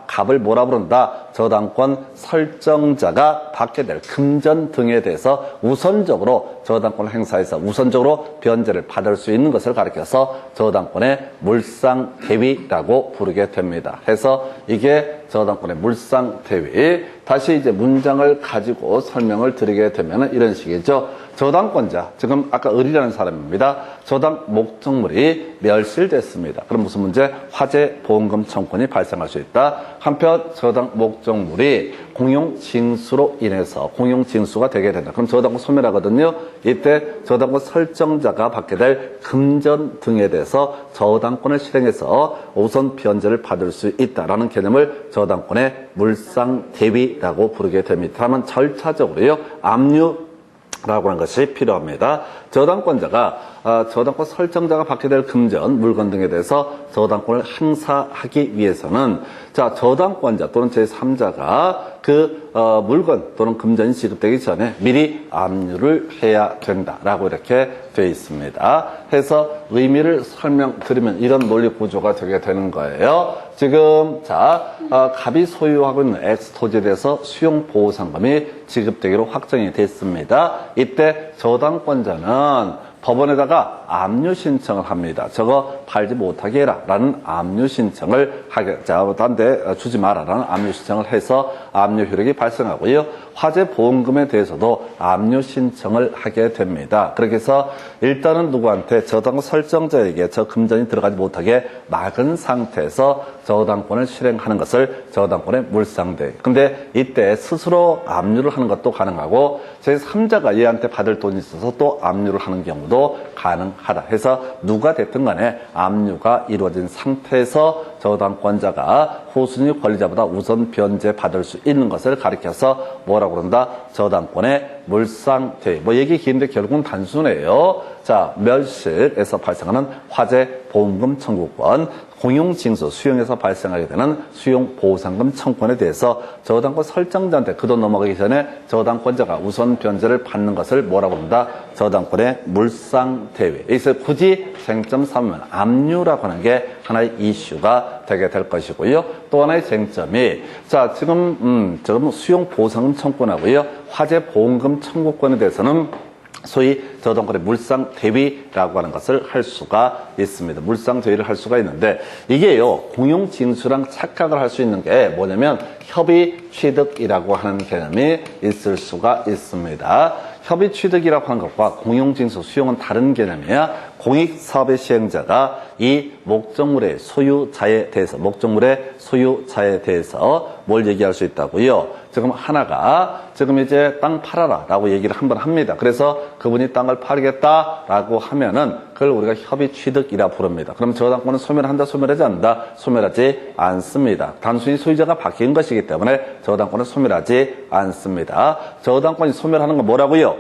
갑을 뭐라 부른다? 저당권 설정자가 받게 될 금전 등에 대해서 우선적으로 저당권을 행사해서 우선적으로 변제를 받을 수 있는 것을 가리켜서 저당권의 물상대위라고 부르게 됩니다. 해서 이게 저당권의 물상대위. 다시 이제 문장을 가지고 설명을 드리게 되면 이런 식이죠. 저당권자, 지금 아까 을이라는 사람입니다. 저당 목적물이 멸실됐습니다. 그럼 무슨 문제? 화재 보험금 청구권이 발생할 수 있다. 한편 저당 목적물이 공용징수로 인해서 공용징수가 되게 된다. 그럼 저당권 소멸하거든요. 이때 저당권 설정자가 받게 될 금전 등에 대해서 저당권을 실행해서 우선 변제를 받을 수 있다라는 개념을 저당권의 물상대위라고 부르게 됩니다. 다만 절차적으로요. 압류라고 하는 것이 필요합니다. 저당권자가 저당권 설정자가 받게 될 금전, 물건 등에 대해서 저당권을 행사하기 위해서는 자, 저당권자 또는 제3자가 그 물건 또는 금전이 지급되기 전에 미리 압류를 해야 된다라고 이렇게 되어 있습니다. 해서 의미를 설명드리면 이런 논리 구조가 되게 되는 거예요. 지금 자, 갑이 소유하고 있는 X 토지에 대해서 수용 보상금이 지급되기로 확정이 됐습니다. 이때 저당권자는 법원에다가 압류 신청을 합니다. 저거 팔지 못하게 해라 라는 압류 신청을 하게, 자, 딴 데 주지 마라 라는 압류 신청을 해서 압류 효력이 발생하고요. 화재 보험금에 대해서도 압류 신청을 하게 됩니다. 그렇게 해서 일단은 누구한테 저당권 설정자에게 저 금전이 들어가지 못하게 막은 상태에서 저당권을 실행하는 것을 저당권의 물상대위. 근데 이때 스스로 압류를 하는 것도 가능하고 제3자가 얘한테 받을 돈이 있어서 또 압류를 하는 경우도 가능하다. 해서 누가 됐든 간에 압류가 이루어진 상태에서 저당권자가 후순위 권리자보다 우선 변제 받을 수 있는 것을 가리켜서 뭐라고 그런다? 저당권의 물상대위. 뭐 얘기 긴데 결국은 단순해요. 자, 멸실에서 발생하는 화재 보험금 청구권, 공용징수 수용에서 발생하게 되는 수용보상금 청구권에 대해서 저당권 설정자한테 그 돈 넘어가기 전에 저당권자가 우선 변제를 받는 것을 뭐라고 합니다? 저당권의 물상대위. 여기서 굳이 쟁점 삼으면 압류라고 하는 게 하나의 이슈가 되게 될 것이고요. 또 하나의 쟁점이 자 지금 수용보상금 청구권하고요. 화재보험금 청구권에 대해서는 소위 저당권의 물상대위라고 하는 것을 할 수가 있습니다. 물상대위를 할 수가 있는데 이게요 공용징수랑 착각을 할 수 있는 게 뭐냐면 협의취득이라고 하는 개념이 있을 수가 있습니다. 협의취득이라고 하는 것과 공용징수 수용은 다른 개념이야. 공익사업의 시행자가 이 목적물의 소유자에 대해서 뭘 얘기할 수 있다고요? 지금 하나가 지금 이제 땅 팔아라 라고 얘기를 한번 합니다. 그래서 그분이 땅을 팔겠다라고 하면은 그걸 우리가 협의취득이라 부릅니다. 그럼 저당권은 소멸한다, 소멸하지 않는다? 소멸하지 않습니다. 단순히 소유자가 바뀐 것이기 때문에 저당권은 소멸하지 않습니다. 저당권이 소멸하는 건 뭐라고요?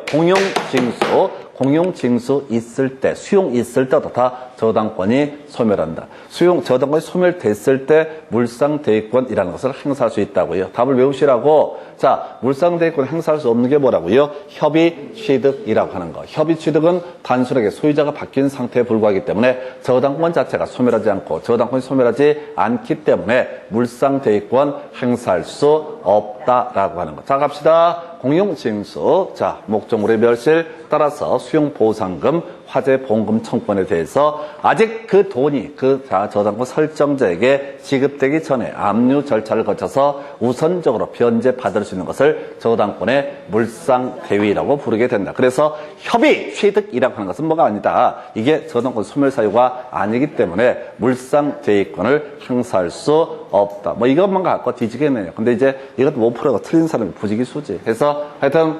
공용징수 있을 때, 수용 있을 때도 다 저당권이 소멸한다. 저당권이 소멸됐을 때 물상대위권이라는 것을 행사할 수 있다고요. 답을 외우시라고. 자, 물상대위권 행사할 수 없는 게 뭐라고요? 협의취득이라고 하는 거. 협의취득은 단순하게 소유자가 바뀐 상태에 불과하기 때문에 저당권 자체가 소멸하지 않고 저당권이 소멸하지 않기 때문에 물상대위권 행사할 수 없다라고 하는 거. 자, 갑시다. 공용징수. 자, 목적물의 멸실 따라서 수용보상금, 화재보험금 청구권에 대해서 아직 그 돈이 저당권 설정자에게 지급되기 전에 압류 절차를 거쳐서 우선적으로 변제받을 수 있는 것을 저당권의 물상대위라고 부르게 된다. 그래서 협의취득이라고 하는 것은 뭐가 아니다. 이게 저당권 소멸 사유가 아니기 때문에 물상대위권을 행사할 수 없다. 뭐 이것만 갖고 뒤지겠네요. 근데 이제 이것도 못 풀어가 틀린 사람이 부지기수지. 그래서 하여튼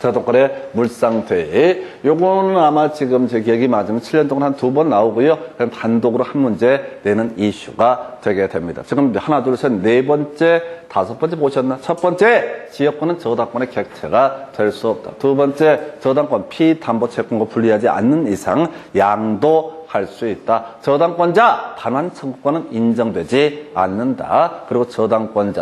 저당권의 물상대위. 요거는 아마 지금 제 기억이 맞으면 7년 동안 한 2번 나오고요. 그럼 단독으로 한 문제 내는 이슈가 되게 됩니다. 지금 하나, 둘, 셋, 네 번째, 다섯 번째 보셨나? 첫 번째, 지역권은 저당권의 객체가 될 수 없다. 두 번째, 저당권 피담보채권과 분리하지 않는 이상 양도 할 수 있다. 저당권자 반환 청구권은 인정되지 않는다. 그리고 저당권의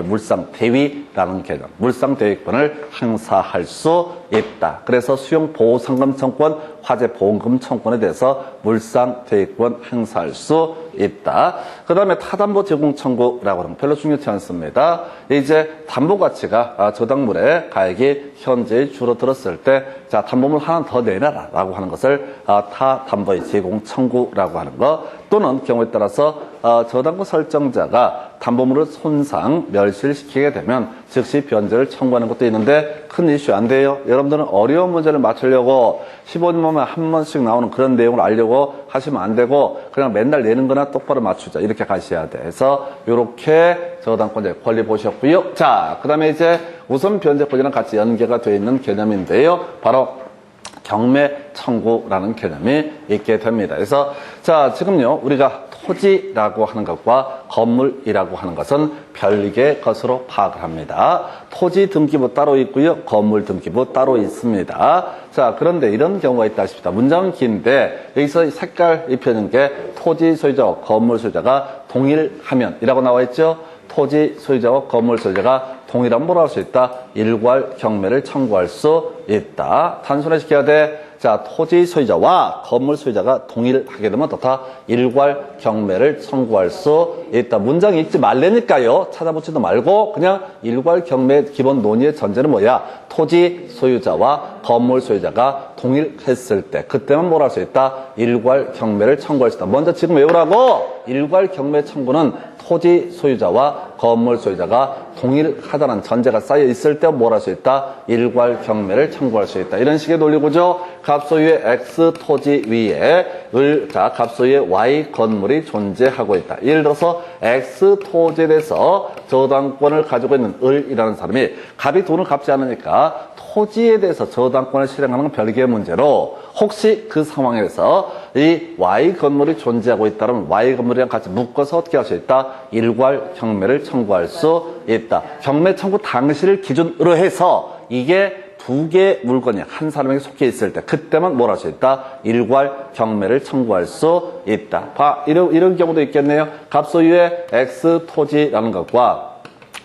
물상대위라는 개념, 물상대위권을 행사할 수 있다. 그래서 수용보상금 청구권, 화재보험금 청구권에 대해서 물상대위권 행사할 수 있다. 그 다음에 타담보 제공 청구라고 하는 별로 중요치 않습니다. 이제 담보 가치가 저당물의 가액이 현재 줄어들었을 때, 자, 담보물 하나 더 내놔라 라고 하는 것을 타담보의 제공 청구라고 하는 것, 또는 경우에 따라서 저당권 설정자가 담보물을 손상, 멸실시키게 되면 즉시 변제를 청구하는 것도 있는데 큰 이슈 안 돼요. 여러분들은 어려운 문제를 맞추려고 15년만에 한 번씩 나오는 그런 내용을 알려고 하시면 안 되고 그냥 맨날 내는 거나 똑바로 맞추자 이렇게 가셔야 돼. 그래서 이렇게 저당권자의 권리 보셨고요. 자, 그 다음에 이제 우선 변제권이랑 같이 연계가 되어 있는 개념인데요. 바로 경매 청구라는 개념이 있게 됩니다. 그래서 자, 지금요 우리가 토지라고 하는 것과 건물이라고 하는 것은 별개의 것으로 파악을 합니다. 토지 등기부 따로 있고요. 건물 등기부 따로 있습니다. 자, 그런데 이런 경우가 있다 싶다. 문장은 긴데 여기서 색깔 입혀진 게 토지 소유자와 건물 소유자가 동일하면이라고 나와 있죠. 토지 소유자와 건물 소유자가 동일하면 뭐라고 할 수 있다? 일괄 경매를 청구할 수 있다. 단순화시켜야 돼. 자, 토지 소유자와 건물 소유자가 동일하게 되면 다 일괄 경매를 청구할 수 있다. 문장 읽지 말래니까요. 찾아보지도 말고 그냥 일괄 경매 기본 논의의 전제는 뭐야? 토지 소유자와 건물 소유자가 동일했을 때 그때만 뭘 할 수 있다? 일괄 경매를 청구할 수 있다. 먼저 지금 외우라고. 일괄 경매 청구는 토지 소유자와 건물 소유자가 동일하다는 전제가 쌓여 있을 때 뭘 할 수 있다? 일괄 경매를 청구할 수 있다. 이런 식의 논리구조. 갑소유의 X 토지 위에 갑소유의 Y 건물이 존재하고 있다. 예를 들어서 X 토지에 대해서 저당권을 가지고 있는 을이라는 사람이 갑이 돈을 갚지 않으니까 토지에 대해서 저당권을 실행하는 건 별개의 문제로 혹시 그 상황에서 이 Y 건물이 존재하고 있다면 Y 건물이랑 같이 묶어서 어떻게 할 수 있다? 일괄 경매를 청구할 수 있다. 경매 청구 당시를 기준으로 해서 이게 두 개의 물건이 한 사람에게 속해 있을 때 그때만 뭘 할 수 있다? 일괄 경매를 청구할 수 있다. 이런 경우도 있겠네요. 갑소유의 X 토지라는 것과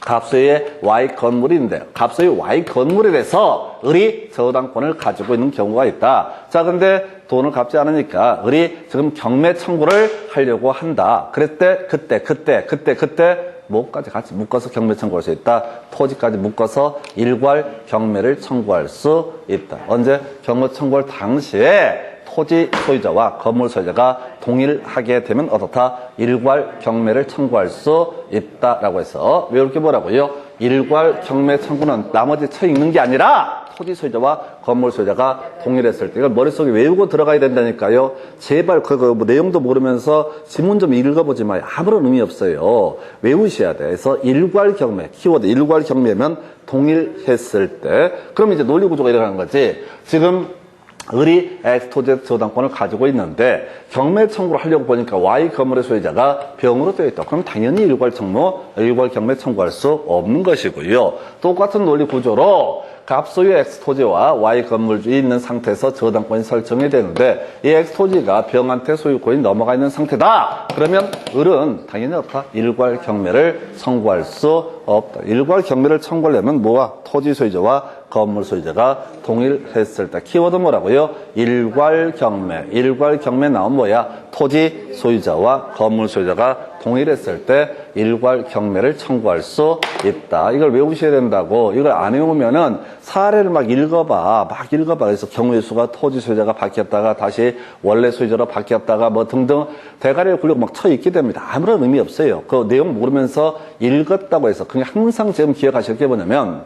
갑소유의 Y 건물인데 갑소유 Y 건물에 대해서 을이 저당권을 가지고 있는 경우가 있다. 자, 근데 돈을 갚지 않으니까 을이 지금 경매 청구를 하려고 한다. 그때 뭐까지 같이 묶어서 경매 청구할 수 있다. 토지까지 묶어서 일괄 경매를 청구할 수 있다. 언제? 경매 청구할 당시에 토지 소유자와 건물 소유자가 동일하게 되면 어떻다? 일괄 경매를 청구할 수 있다라고 해서 외울 게 뭐라고요? 일괄 경매 청구는 나머지 쳐 읽는 게 아니라 토지 소유자와 건물 소유자가 동일했을 때 이걸 머릿속에 외우고 들어가야 된다니까요. 제발 뭐 내용도 모르면서 지문 좀 읽어보지 마요. 아무런 의미 없어요. 외우셔야 돼. 그래서 일괄 경매, 키워드 일괄 경매면 동일했을 때 그럼 이제 논리 구조가 일어나는 거지. 지금 을이 X 토지 저당권을 가지고 있는데 경매 청구를 하려고 보니까 Y 건물의 소유자가 병으로 되어 있다. 그럼 당연히 일괄 경매 청구할 수 없는 것이고요. 똑같은 논리 구조로 갑소유 X 토지와 Y 건물이 있는 상태에서 저당권이 설정이 되는데 이 X 토지가 병한테 소유권이 넘어가 있는 상태다. 그러면 을은 당연히 없다. 일괄 경매를 청구할 수 없다. 일괄 경매를 청구하려면 뭐와? 토지 소유자와 건물 소유자가 동일했을 때. 키워드 뭐라고요? 일괄 경매. 일괄 경매 나오면 뭐야? 토지 소유자와 건물 소유자가 동일했을 때 일괄 경매를 청구할 수 있다. 이걸 외우셔야 된다고. 이걸 안 외우면은 사례를 막 읽어봐. 그래서 경우의 수가 토지 소유자가 바뀌었다가 다시 원래 소유자로 바뀌었다가 뭐 등등 대가리를 굴리고 막 쳐 있게 됩니다. 아무런 의미 없어요. 그 내용 모르면서 읽었다고 해서 그냥 항상 지금 기억하실 게 뭐냐면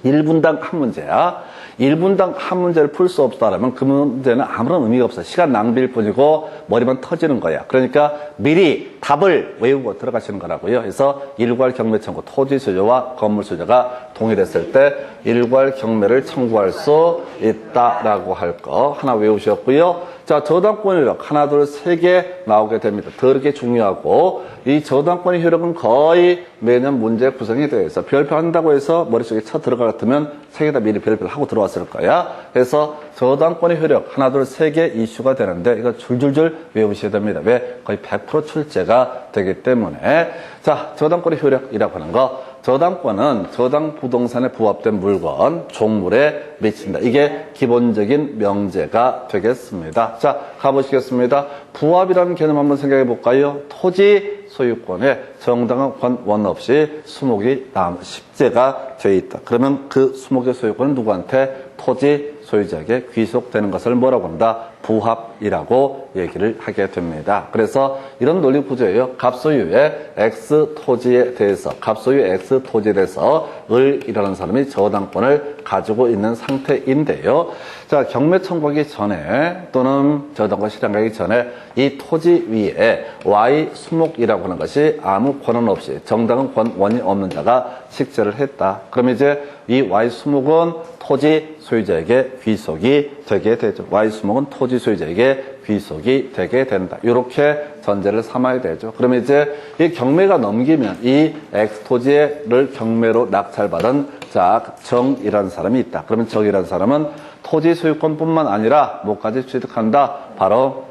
1분당 한 문제야. 1분당 한 문제를 풀 수 없다라면 그 문제는 아무런 의미가 없어. 시간 낭비일 뿐이고 머리만 터지는 거야. 그러니까 미리 답을 외우고 들어가시는 거라고요. 그래서 일괄 경매 청구, 토지 소유자와 건물 소유자가 동일했을 때 일괄 경매를 청구할 수 있다라고 할 거 하나 외우셨고요. 자, 저당권 효력 하나, 둘, 세 개 나오게 됩니다. 더럽게 중요하고 이 저당권의 효력은 거의 매년 문제 구성이 되어 있어. 별표한다고 해서 머릿속에 쳐 들어가 같으면 세 개 다 미리 별표를 하고 들어왔을 거야. 그래서 저당권의 효력 하나, 둘, 세 개 이슈가 되는데 이거 줄줄줄 외우셔야 됩니다. 왜? 거의 100% 출제가 되기 때문에. 자, 저당권의 효력이라고 하는 거. 저당권은 저당 부동산에 부합된 물건, 종물에 미친다. 이게 기본적인 명제가 되겠습니다. 자, 가보시겠습니다. 부합이라는 개념 한번 생각해 볼까요? 토지 소유권에 정당한 원 없이 수목이 십재가 되어 있다. 그러면 그 수목의 소유권은 누구한테? 토지 소유자에게 귀속되는 것을 뭐라고 한다? 부합이라고 얘기를 하게 됩니다. 그래서 이런 논리 구조예요. 갑소유의 X 토지에 대해서, 갑소유의 X 토지에 대해서 을이라는 사람이 저당권을 가지고 있는 상태인데요. 자, 경매 청구하기 전에 또는 저당권 실행하기 전에 이 토지 위에 Y 수목이라고 하는 것이 아무 권한 없이 정당한 원이 없는 자가 식재를 했다. 그럼 이제 이 Y 수목은 토지 소유자에게 귀속이 되게 되죠. Y 수목은 토지 소유자에게 귀속이 되게 된다. 이렇게 전제를 삼아야 되죠. 그러면 이제 이 경매가 넘기면 이 X 토지를 경매로 낙찰받은 자, 정이라는 사람이 있다. 그러면 정이라는 사람은 토지 소유권뿐만 아니라 뭐까지 취득한다? 바로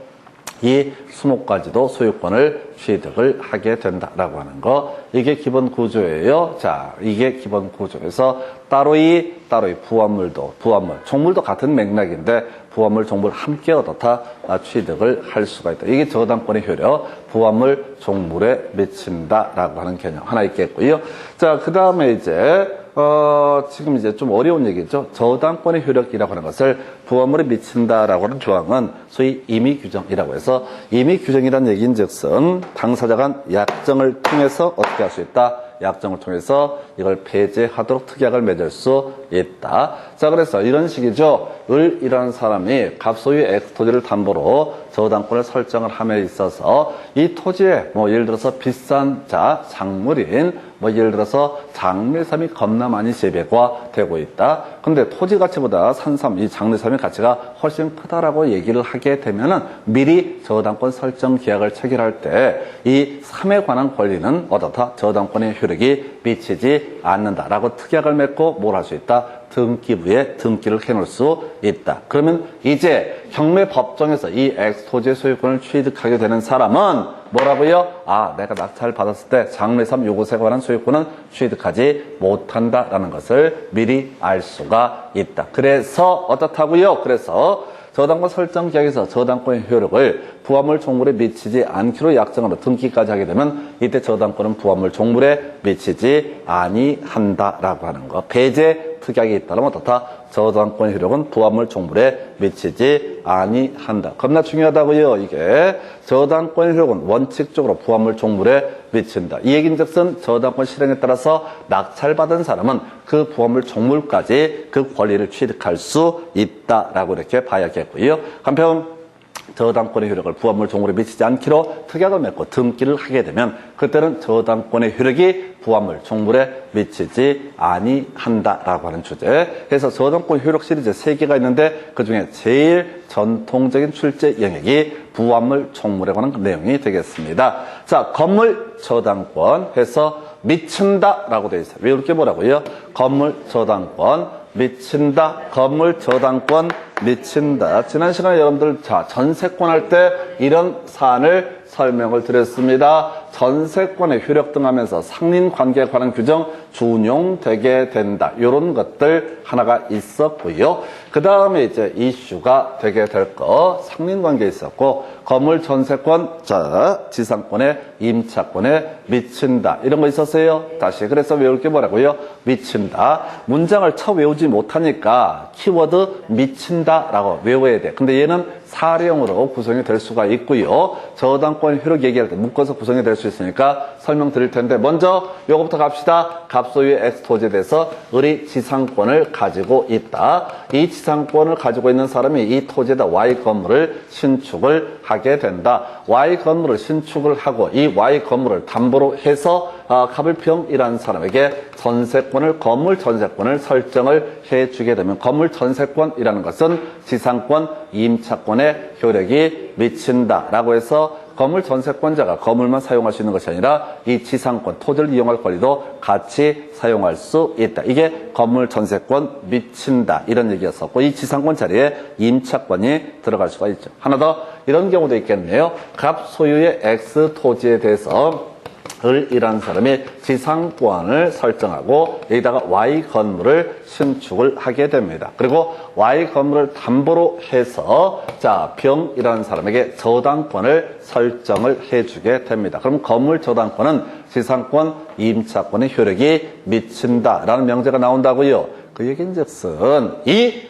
이 수목까지도 소유권을 취득을 하게 된다라고 하는 거. 이게 기본 구조예요. 자, 이게 기본 구조에서 따로이 부합물도, 종물도 같은 맥락인데 부합물, 종물 함께 어떻다 취득을 할 수가 있다. 이게 저당권의 효력, 부합물, 종물에 미친다라고 하는 개념 하나 있겠고요. 자, 그 다음에 이제 지금 이제 좀 어려운 얘기죠. 저당권의 효력이라고 하는 것을 부합물에 미친다라고 하는 조항은 소위 임의규정이라고 해서 임의규정이라는 얘기인즉슨 당사자 간 약정을 통해서 어떻게 할 수 있다? 약정을 통해서 이걸 배제하도록 특약을 맺을 수 있다. 자, 그래서 이런 식이죠. 을이라는 사람이 갑소유의 X 토지를 담보로 저당권을 설정을 함에 있어서 이 토지에 뭐 예를 들어서 비싼 작물인 뭐 예를 들어서 장례삼이 겁나 많이 재배가 되고 있다. 근데 토지 가치보다 산삼, 이 장례삼의 가치가 훨씬 크다라고 얘기를 하게 되면은 미리 저당권 설정 계약을 체결할 때 이 삼에 관한 권리는 어떻다? 저당권의 효력이 미치지 않는다라고 특약을 맺고 뭘 할 수 있다? 등기부에 등기를 해놓을 수 있다. 그러면 이제 경매법정에서 이 X 토지의 소유권을 취득하게 되는 사람은 뭐라고요? 아, 내가 낙찰을 받았을 때 장래삼 요것에 관한 소유권은 취득하지 못한다라는 것을 미리 알 수가 있다. 그래서 어떻다고요? 그래서 저당권 설정 계약에서 저당권의 효력을 부합물 종물에 미치지 않기로 약정으로 등기까지 하게 되면 이때 저당권은 부합물 종물에 미치지 아니한다라고 하는 거. 배제 특약이 있다면 어떻다? 저당권의 효력은 부합물 종물에 미치지 아니한다. 겁나 중요하다고요. 이게 저당권의 효력은 원칙적으로 부합물 종물에 미친다. 이 얘긴즉슨 저당권 실행에 따라서 낙찰받은 사람은 그 부합물 종물까지 그 권리를 취득할 수 있다라고 이렇게 봐야겠고요. 한편 저당권의 효력을 부합물 종물에 미치지 않기로 특약을 맺고 등기를 하게 되면 그때는 저당권의 효력이 부합물 종물에 미치지 아니한다라고 하는 주제. 그래서 저당권 효력 시리즈 3개가 있는데 그중에 제일 전통적인 출제 영역이 부합물 종물에 관한 내용이 되겠습니다. 자, 건물 저당권 해서 미친다라고 되어 있어요. 외울 게 뭐라고요? 건물 저당권 미친다. 건물 저당권 미친다. 지난 시간에 여러분들 전세권 할 때 이런 사안을 설명을 드렸습니다. 전세권의 효력 등 하면서 상린관계에 관한 규정 준용되게 된다. 이런 것들 하나가 있었고요. 그 다음에 이제 이슈가 되게 될 거 상린관계에 있었고 건물 전세권, 지상권에 임차권에 미친다. 이런 거 있었어요. 다시 그래서 외울 게 뭐라고요? 미친다. 문장을 쳐 외우지 못하니까 키워드 미친다라고 외워야 돼. 근데 얘는 사령으로 구성이 될 수가 있고요. 저당권 효력 얘기할 때 묶어서 구성이 될 수 있으니까 설명드릴 텐데 먼저 요거부터 갑시다. 갑소유의 X 토지에 대해서 을이 지상권을 가지고 있다. 이 지상권을 가지고 있는 사람이 이 토지에다 Y 건물을 신축을 하게 된다. Y 건물을 신축을 하고 이 Y 건물을 담보로 해서 갑을평이라는 사람에게 전세권을 건물 전세권을 설정을 해주게 되면 건물 전세권이라는 것은 지상권 임차권의 효력이 미친다라고 해서 건물 전세권자가 건물만 사용할 수 있는 것이 아니라 이 지상권 토지를 이용할 권리도 같이 사용할 수 있다. 이게 건물 전세권 미친다 이런 얘기였었고 이 지상권 자리에 임차권이 들어갈 수가 있죠. 하나 더 이런 경우도 있겠네요. 갑 소유의 X 토지에 대해서 을이라는 사람이 지상권을 설정하고 여기다가 Y 건물을 신축을 하게 됩니다. 그리고 Y 건물을 담보로 해서 병이라는 사람에게 저당권을 설정을 해주게 됩니다. 그럼 건물 저당권은 지상권, 임차권의 효력이 미친다라는 명제가 나온다고요. 그 얘기인즉슨 이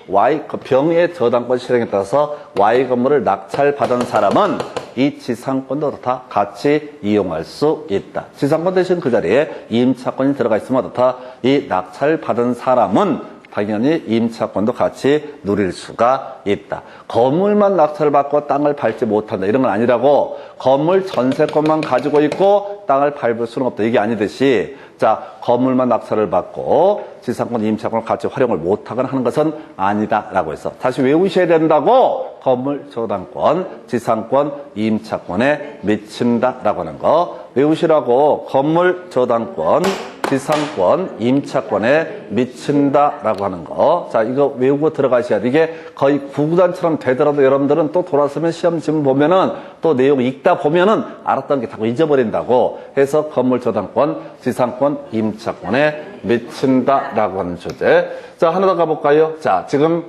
병의 저당권 실행에 따라서 Y 건물을 낙찰받은 사람은 이 지상권도 다 같이 이용할 수 있다. 지상권 대신 그 자리에 임차권이 들어가 있으면 이 낙찰받은 사람은 당연히 임차권도 같이 누릴 수가 있다. 건물만 낙찰을 받고 땅을 밟지 못한다. 이런 건 아니라고 건물 전세권만 가지고 있고 땅을 밟을 수는 없다. 이게 아니듯이 건물만 낙찰을 받고 지상권, 임차권을 같이 활용을 못하거나 하는 것은 아니다라고 해서 다시 외우셔야 된다고 건물 저당권, 지상권, 임차권에 미친다라고 하는 거 외우시라고 건물 저당권, 지상권, 임차권에 미친다라고 하는 거. 이거 외우고 들어가셔야 돼. 이게 거의 구구단처럼 되더라도 여러분들은 또 돌아서면 시험지문 보면은 또 내용 읽다 보면은 알았던 게 다 잊어버린다고 해서 건물 저당권, 지상권, 임차권에 미친다라고 하는 주제. 하나 더 가볼까요? 지금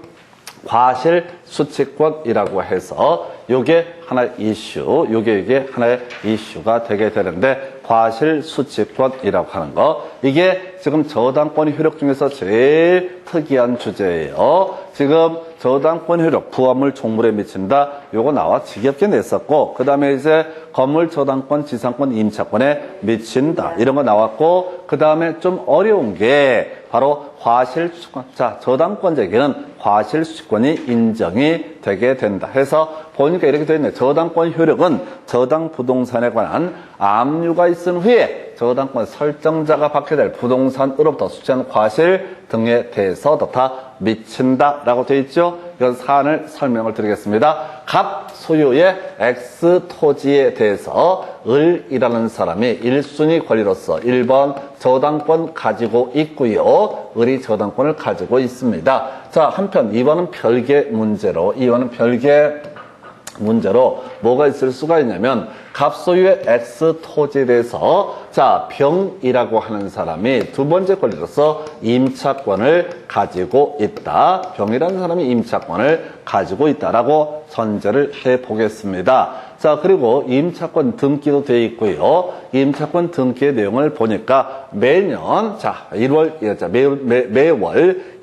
과실 수취권이라고 해서 요게 하나의 이슈, 요게 하나의 이슈가 되게 되는데 과실 수취권이라고 하는 거 이게 지금 저당권 효력 중에서 제일 특이한 주제예요. 지금 저당권 효력 부합물 종물에 미친다 요거 나와 지겹게 냈었고 그 다음에 이제 건물 저당권 지상권 임차권에 미친다 이런 거 나왔고 그 다음에 좀 어려운 게 바로 과실수취권. 저당권자에게는 과실수취권이 인정이 되게 된다 해서 보니까 이렇게 되어 있네. 저당권 효력은 저당 부동산에 관한 압류가 있은 후에 저당권 설정자가 받게 될 부동산으로부터 수취한 과실 등에 대해서 다 미친다라고 되어 있죠. 이건 사안을 설명을 드리겠습니다. 갑 소유의 X 토지에 대해서 을이라는 사람이 1순위 권리로서 1번 저당권 가지고 있고요. 을이 저당권을 가지고 있습니다. 자, 한편 2번은 별개 문제로 뭐가 있을 수가 있냐면 갑소유의 X 토지에 대해서 자, 병이라고 하는 사람이 두 번째 권리로서 임차권을 가지고 있다. 병이라는 사람이 임차권을 가지고 있다라고 전제를 해보겠습니다. 자, 그리고 임차권 등기도 되어 있고요. 임차권 등기의 내용을 보니까 매년, 자, 매월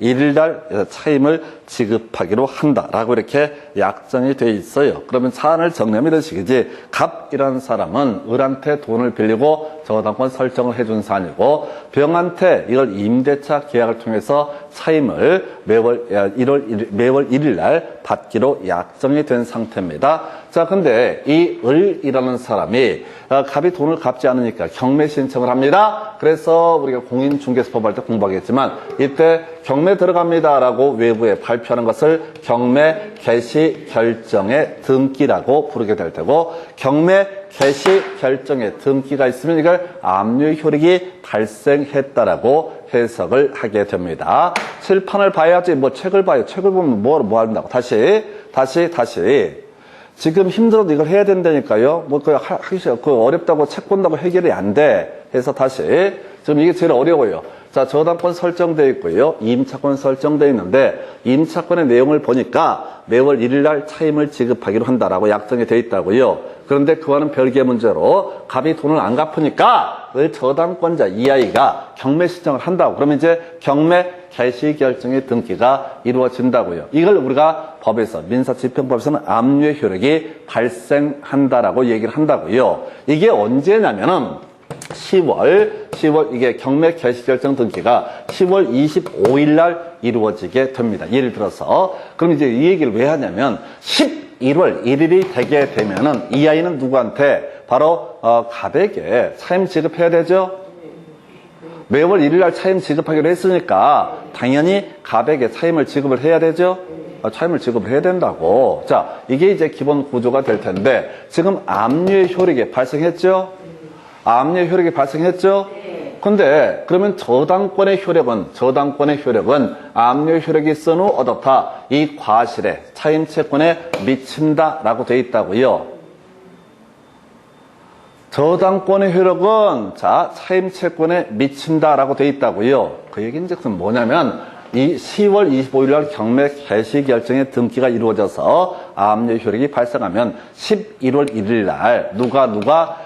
1일 날 차임을 지급하기로 한다라고 이렇게 약정이 되어 있어요. 그러면 사안을 정리하면 이런 식이지. 갑이라는 사람은 을한테 돈을 빌리고 저당권 설정을 해준 사안이고, 병한테 이걸 임대차 계약을 통해서 차임을 매월 1일 날 받기로 약정이 된 상태입니다. 자, 근데 이 을이라는 사람이 갑이 돈을 갚지 않으니까 경매 신청을 합니다. 그래서 우리가 공인중개사법 할 때 공부하겠지만 이때 경매 들어갑니다라고 외부에 발표하는 것을 경매 개시 결정의 등기라고 부르게 될 테고, 경매 개시 결정의 등기가 있으면 이걸 압류 효력이 발생했다라고 해석을 하게 됩니다. 칠판을 봐야지 뭐 책을 봐요. 책을 보면 뭐 한다고. 다시. 지금 힘들어도 이걸 해야 된다니까요. 어렵다고 책 본다고 해결이 안 돼. 해서 다시. 지금 이게 제일 어려워요. 자, 저당권 설정되어 있고요. 임차권 설정되어 있는데, 임차권의 내용을 보니까 매월 1일 날 차임을 지급하기로 한다라고 약정이 되어 있다고요. 그런데 그와는 별개 문제로 갑이 돈을 안 갚으니까 을 저당권자 이 아이가 경매 신청을 한다고. 그러면 이제 경매 개시 결정의 등기가 이루어진다고요. 이걸 우리가 법에서 민사집행법에서는 압류 효력이 발생한다라고 얘기를 한다고요. 이게 언제냐면은 10월 이게 경매 개시 결정 등기가 10월 25일 날 이루어지게 됩니다. 예를 들어서 그럼 이제 이 얘기를 왜 하냐면 11월 1일이 되게 되면은 이 아이는 누구한테 바로 갑에게 차임 지급해야 되죠. 매월 1일 날 차임 지급하기로 했으니까 당연히 갑에게 차임을 지급을 해야 되죠. 차임을 지급을 해야 된다고. 자, 이게 이제 기본 구조가 될 텐데 지금 압류의 효력이 발생했죠. 압류 효력이 발생했죠? 근데 그러면 저당권의 효력은 압류 효력이 있은 후 어떻다? 이 과실에 차임채권에 미친다라고 되어 있다고요. 저당권의 효력은 자, 차임채권에 미친다라고 되어 있다고요. 그 얘기는 이제 뭐냐면 이 10월 25일 날 경매 개시 결정의 등기가 이루어져서 압류 효력이 발생하면 11월 1일 날 누가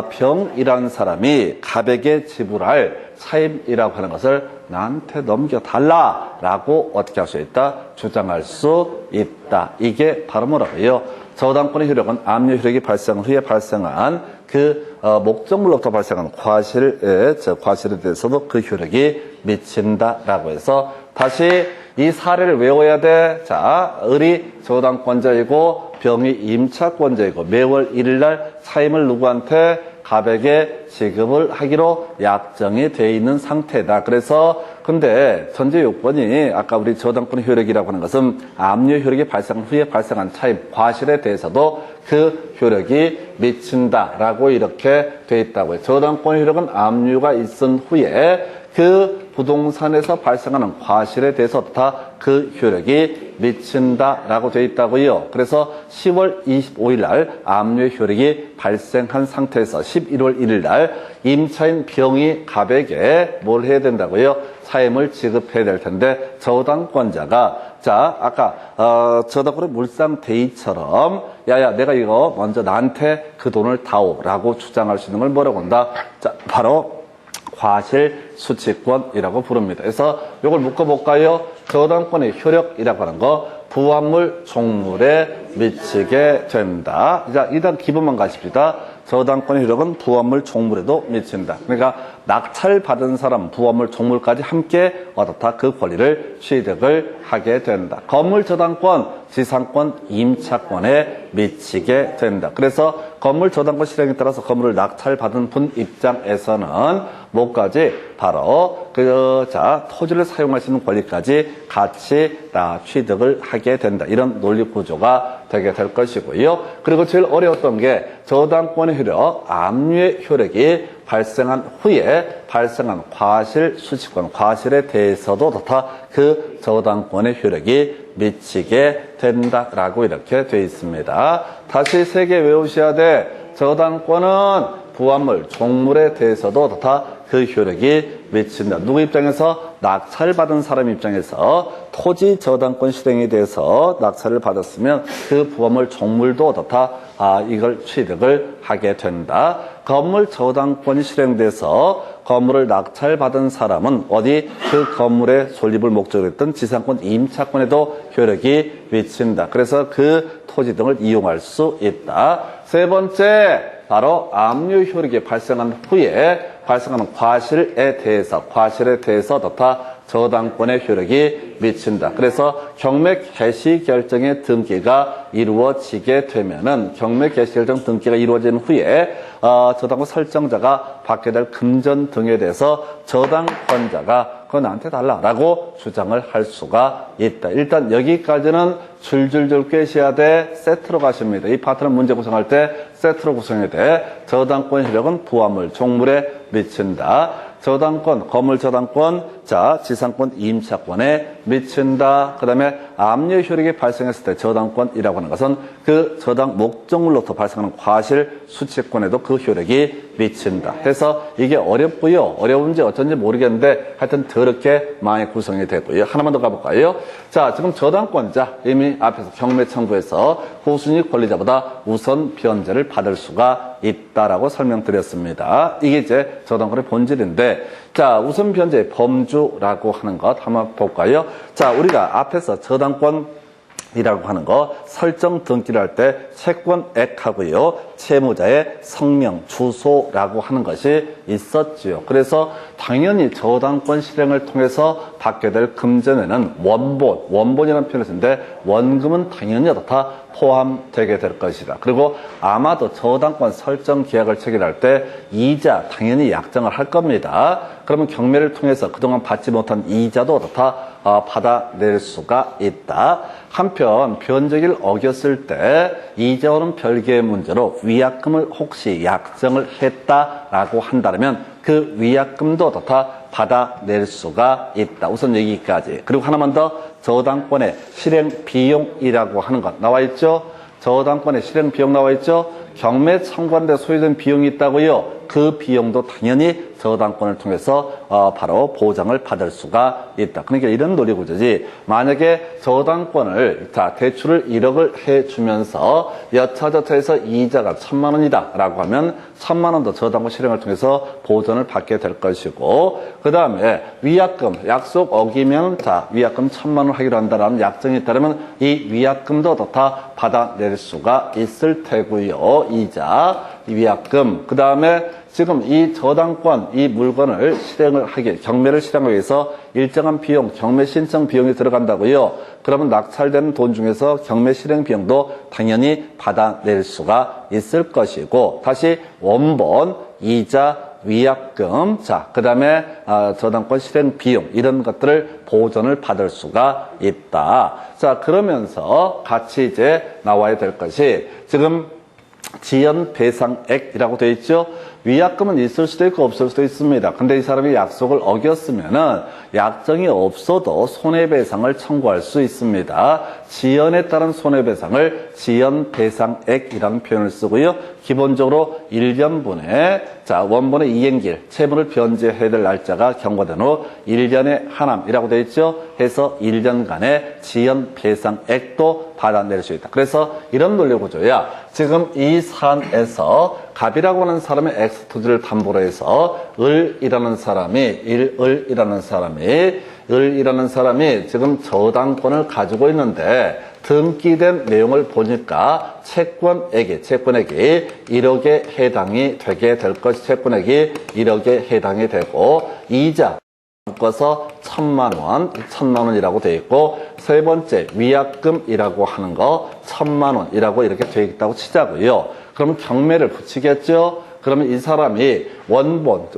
병이라는 사람이 갑에게 지불할 차임이라고 하는 것을 나한테 넘겨달라라고 어떻게 할 수 있다? 주장할 수 있다. 이게 바로 뭐라고요? 저당권의 효력은 압류 효력이 발생 후에 발생한 그 목적물로부터 발생한 과실에 대해서도 그 효력이 미친다라고 해서 다시 이 사례를 외워야 돼. 자, 을이 저당권자이고 병이 임차권자이고 매월 1일 날 차임을 누구한테? 갑에게 지급을 하기로 약정이 돼 있는 상태다. 그래서 근데 전제 요건이 아까 우리 저당권 효력이라고 하는 것은 압류 효력이 발생 후에 발생한 차임 과실에 대해서도 그 효력이 미친다라고 이렇게 돼 있다고요. 저당권 효력은 압류가 있은 후에 그 부동산에서 발생하는 과실에 대해서 다 그 효력이 미친다라고 되어 있다고요. 그래서 10월 25일 날 압류 효력이 발생한 상태에서 11월 1일 날 임차인 병이 갑에게 뭘 해야 된다고요? 차임을 지급해야 될 텐데 저당권자가 자 아까 저당권의 물상대의처럼 야야 내가 이거 먼저 나한테 그 돈을 다오라고 주장할 수 있는 걸 뭐라고 한다? 자 바로 과실 수취권이라고 부릅니다. 그래서 이걸 묶어볼까요? 저당권의 효력이라고 하는 거 부합물 종물에 미치게 된다. 자, 일단 기본만 가십시다. 저당권의 효력은 부합물 종물에도 미친다. 그러니까 낙찰받은 사람, 부업물, 종물까지 함께 어떻다 그 권리를 취득을 하게 된다. 건물 저당권, 지상권, 임차권에 미치게 된다. 그래서 건물 저당권 실행에 따라서 건물을 낙찰받은 분 입장에서는 뭐까지 바로 토지를 사용할 수 있는 권리까지 같이 취득을 하게 된다. 이런 논리 구조가 되게 될 것이고요. 그리고 제일 어려웠던 게 저당권의 효력, 압류의 효력이 발생한 후에 발생한 과실 수취권, 과실에 대해서도 그 저당권의 효력이 미치게 된다라고 이렇게 되어 있습니다. 다시 세 개 외우셔야 돼. 저당권은 부합물, 종물에 대해서도 그 효력이 미친다. 누구 입장에서? 낙찰받은 사람 입장에서 토지 저당권 실행에 대해서 낙찰을 받았으면 그 부합물, 종물도 이걸 취득을 하게 된다. 건물 저당권이 실행돼서 건물을 낙찰받은 사람은 어디 그 건물의 설립을 목적으로 했던 지상권, 임차권에도 효력이 미친다. 그래서 그 토지 등을 이용할 수 있다. 세 번째, 바로 압류 효력이 발생한 후에 발생하는 과실에 대해서 저당권의 효력이 미친다. 그래서 경매 개시 결정의 등기가 이루어지게 되면은 경매 개시 결정 등기가 이루어진 후에 저당권 설정자가 받게 될 금전 등에 대해서 저당권자가 그거 나한테 달라라고 주장을 할 수가 있다. 일단 여기까지는 줄줄줄 꿰셔야 돼. 세트로 가십니다. 이 파트는 문제 구성할 때 세트로 구성해야 돼. 저당권 효력은 부합물, 종물에 미친다. 저당권, 건물 저당권, 지상권, 임차권에 미친다. 그 다음에 압류 효력이 발생했을 때 저당권이라고 하는 것은 그 저당 목적물로부터 발생하는 과실 수취권에도 그 효력이 미친다. 해서 이게 어렵고요. 어려운지 어쩐지 모르겠는데 하여튼 더럽게 많이 구성이 되고요. 하나만 더 가볼까요? 자, 지금 저당권자 이미 앞에서 경매 청구에서 후순위 권리자보다 우선 변제를 받을 수가 있다라고 설명드렸습니다. 이게 이제 저당권의 본질인데, 자, 우선 변제의 범주라고 하는 것 한번 볼까요? 자, 우리가 앞에서 저당권이라고 하는 거 설정 등기를 할 때 채권액하고요, 채무자의 성명, 주소라고 하는 것이 있었지요. 그래서 당연히 저당권 실행을 통해서 받게 될 금전에는 원본이라는 표현을 쓰는데 원금은 당연히 포함되게 될 것이다. 그리고 아마도 저당권 설정 계약을 체결할 때 이자 당연히 약정을 할 겁니다. 그러면 경매를 통해서 그동안 받지 못한 이자도 받아낼 수가 있다. 한편 변제기를 어겼을 때 이자와는 별개의 문제로 위약금을 혹시 약정을 했다라고 한다면 그 위약금도 받아낼 수가 있다. 우선 여기까지. 그리고 하나만 더, 저당권의 실행 비용이라고 하는 것 나와 있죠? 저당권의 실행 비용 나와 있죠? 경매 청구하는데 소요된 비용이 있다고요? 그 비용도 당연히 저당권을 통해서 바로 보장을 받을 수가 있다. 그러니까 이런 논리구조지. 만약에 저당권을 대출을 1억을 해주면서 여차저차해서 이자가 1,000만 원이다 라고 하면 1,000만 원도 저당권 실행을 통해서 보전을 받게 될 것이고, 그 다음에 위약금 약속 어기면 위약금 1,000만 원 하기로 한다라는 약정이 있다면 이 위약금도 받아낼 수가 있을 테고요. 이자, 위약금. 그 다음에 지금 이 저당권, 이 물건을 경매를 실행하기 위해서 일정한 비용, 경매 신청 비용이 들어간다고요. 그러면 낙찰되는 돈 중에서 경매 실행 비용도 당연히 받아낼 수가 있을 것이고, 다시 원본, 이자, 위약금, 그 다음에 저당권 실행 비용, 이런 것들을 보전을 받을 수가 있다. 자, 그러면서 같이 이제 나와야 될 것이 지금 지연배상액이라고 되어 있죠. 위약금은 있을 수도 있고 없을 수도 있습니다. 근데 이 사람이 약속을 어겼으면은 약정이 없어도 손해배상을 청구할 수 있습니다. 지연에 따른 손해배상을 지연배상액이라는 표현을 쓰고요. 기본적으로 1년분에 원본의 이행길, 채무를 변제해야 될 날짜가 경과된 후 1년의 하남이라고 되어 있죠. 해서 1년간의 지연배상액도 받아낼 수 있다. 그래서 이런 논리 구조야. 지금 이 사안에서 갑이라고 하는 사람의 엑스토지를 담보로 해서 을이라는 사람이 지금 저당권을 가지고 있는데 등기된 내용을 보니까 채권액이 1억에 해당이 되게 될 것이 채권액이 1억에 해당이 되고 이자 묶어서 1,000만 원이라고 되어 있고 세 번째 위약금이라고 하는 거 1,000만 원이라고 이렇게 되어 있다고 치자고요. 그러면 경매를 붙이겠죠. 그러면 이 사람이 원본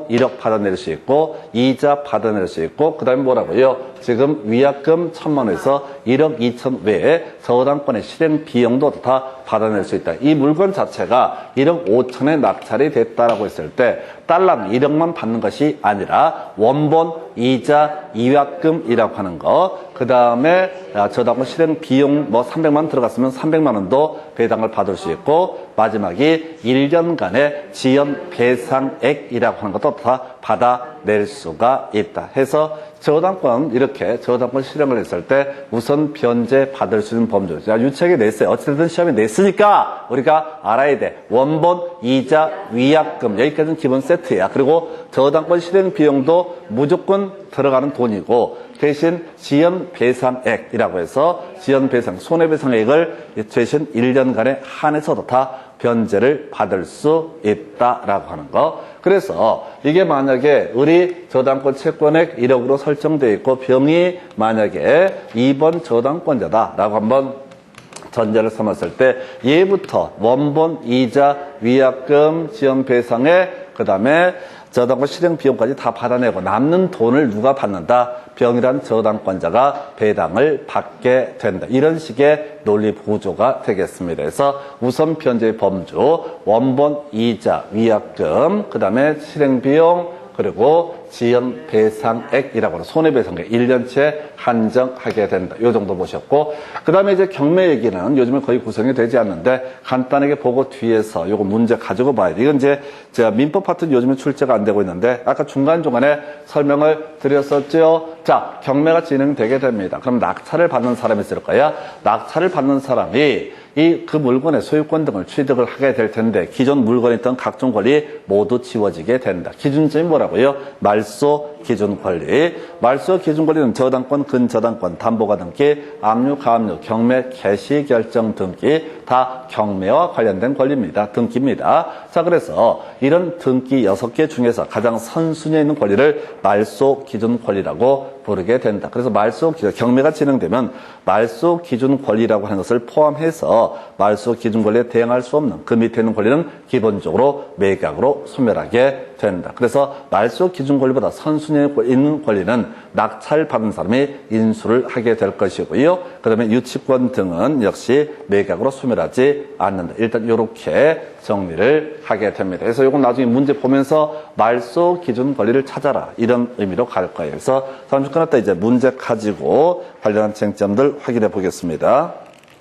1억 받아낼 수 있고 이자 받아낼 수 있고 그 다음에 뭐라고요? 지금 위약금 1,000만 원에서 1억 2천 외에 저당권의 실행 비용도 다 받아낼 수 있다. 이 물건 자체가 1억 5천에 낙찰이 됐다라고 했을 때 딸랑 1억만 받는 것이 아니라 원본, 이자, 위약금이라고 하는 거, 그 다음에 저당권 실행 비용 300만 원 들어갔으면 300만 원도 배당을 받을 수 있고 마지막이 1년간의 지연 배상액이라고 하는 것도 다 받아낼 수가 있다. 해서 이렇게 저당권 실행을 했을 때 우선 변제 받을 수 있는 범주. 자, 유책이 냈어요. 어쨌든 시험에 냈으니까 우리가 알아야 돼. 원본, 이자, 위약금. 여기까지는 기본 세트야. 그리고 저당권 실행 비용도 무조건 들어가는 돈이고 대신 지연배상액이라고 해서 지연배상, 손해배상액을 최신 1년간에 한해서도 다 변제를 받을 수 있다라고 하는 거. 그래서 이게 만약에 우리 저당권 채권액 1억으로 설정되어 있고 병이 만약에 2번 저당권자다라고 한번 전제를 삼았을 때 얘부터 원본, 이자, 위약금, 지연배상액 그 다음에 저당권 실행 비용까지 다 받아내고 남는 돈을 누가 받는다? 병이란 저당권자가 배당을 받게 된다. 이런 식의 논리 구조가 되겠습니다. 그래서 우선 변제의 범주, 원본, 이자, 위약금, 그 다음에 실행 비용, 그리고 지연 배상액이라고 하는 손해배상액 1년치에 한정하게 된다. 이 정도 보셨고 그 다음에 이제 경매 얘기는 요즘에 거의 구성이 되지 않는데 간단하게 보고 뒤에서 요거 문제 가지고 봐야 돼. 이건 이제 제가 민법 파트는 요즘에 출제가 안 되고 있는데 아까 중간중간에 설명을 드렸었죠. 자, 경매가 진행되게 됩니다. 그럼 낙찰을 받는 사람이 있을 거야. 낙찰을 받는 사람이 그 물건의 소유권 등을 취득을 하게 될 텐데 기존 물건에 있던 각종 권리 모두 지워지게 된다. 기준점이 뭐라고요? 말소 기준 권리. 말소 기준 권리는 저당권, 근저당권, 담보가 등기, 압류, 가압류, 경매, 개시 결정 등기 다 경매와 관련된 권리입니다. 등기입니다. 자, 그래서 이런 등기 6개 중에서 가장 선순위에 있는 권리를 말소 기준 권리라고 부르게 된다. 그래서 경매가 진행되면 말소 기준 권리라고 하는 것을 포함해서 말소 기준 권리에 대항할 수 없는 그 밑에 있는 권리는 기본적으로 매각으로 소멸하게 된다. 그래서 말소 기준 권리보다 선순위에 있는 권리는 낙찰 받은 사람이 인수를 하게 될 것이고요. 그 다음에 유치권 등은 역시 매각으로 소멸하지 않는다. 일단 이렇게 정리를 하게 됩니다. 그래서 이건 나중에 문제 보면서 말소 기준 권리를 찾아라 이런 의미로 갈 거예요. 그래서 다음 주 끝났다 이제 문제 가지고 관련한 쟁점들 확인해 보겠습니다.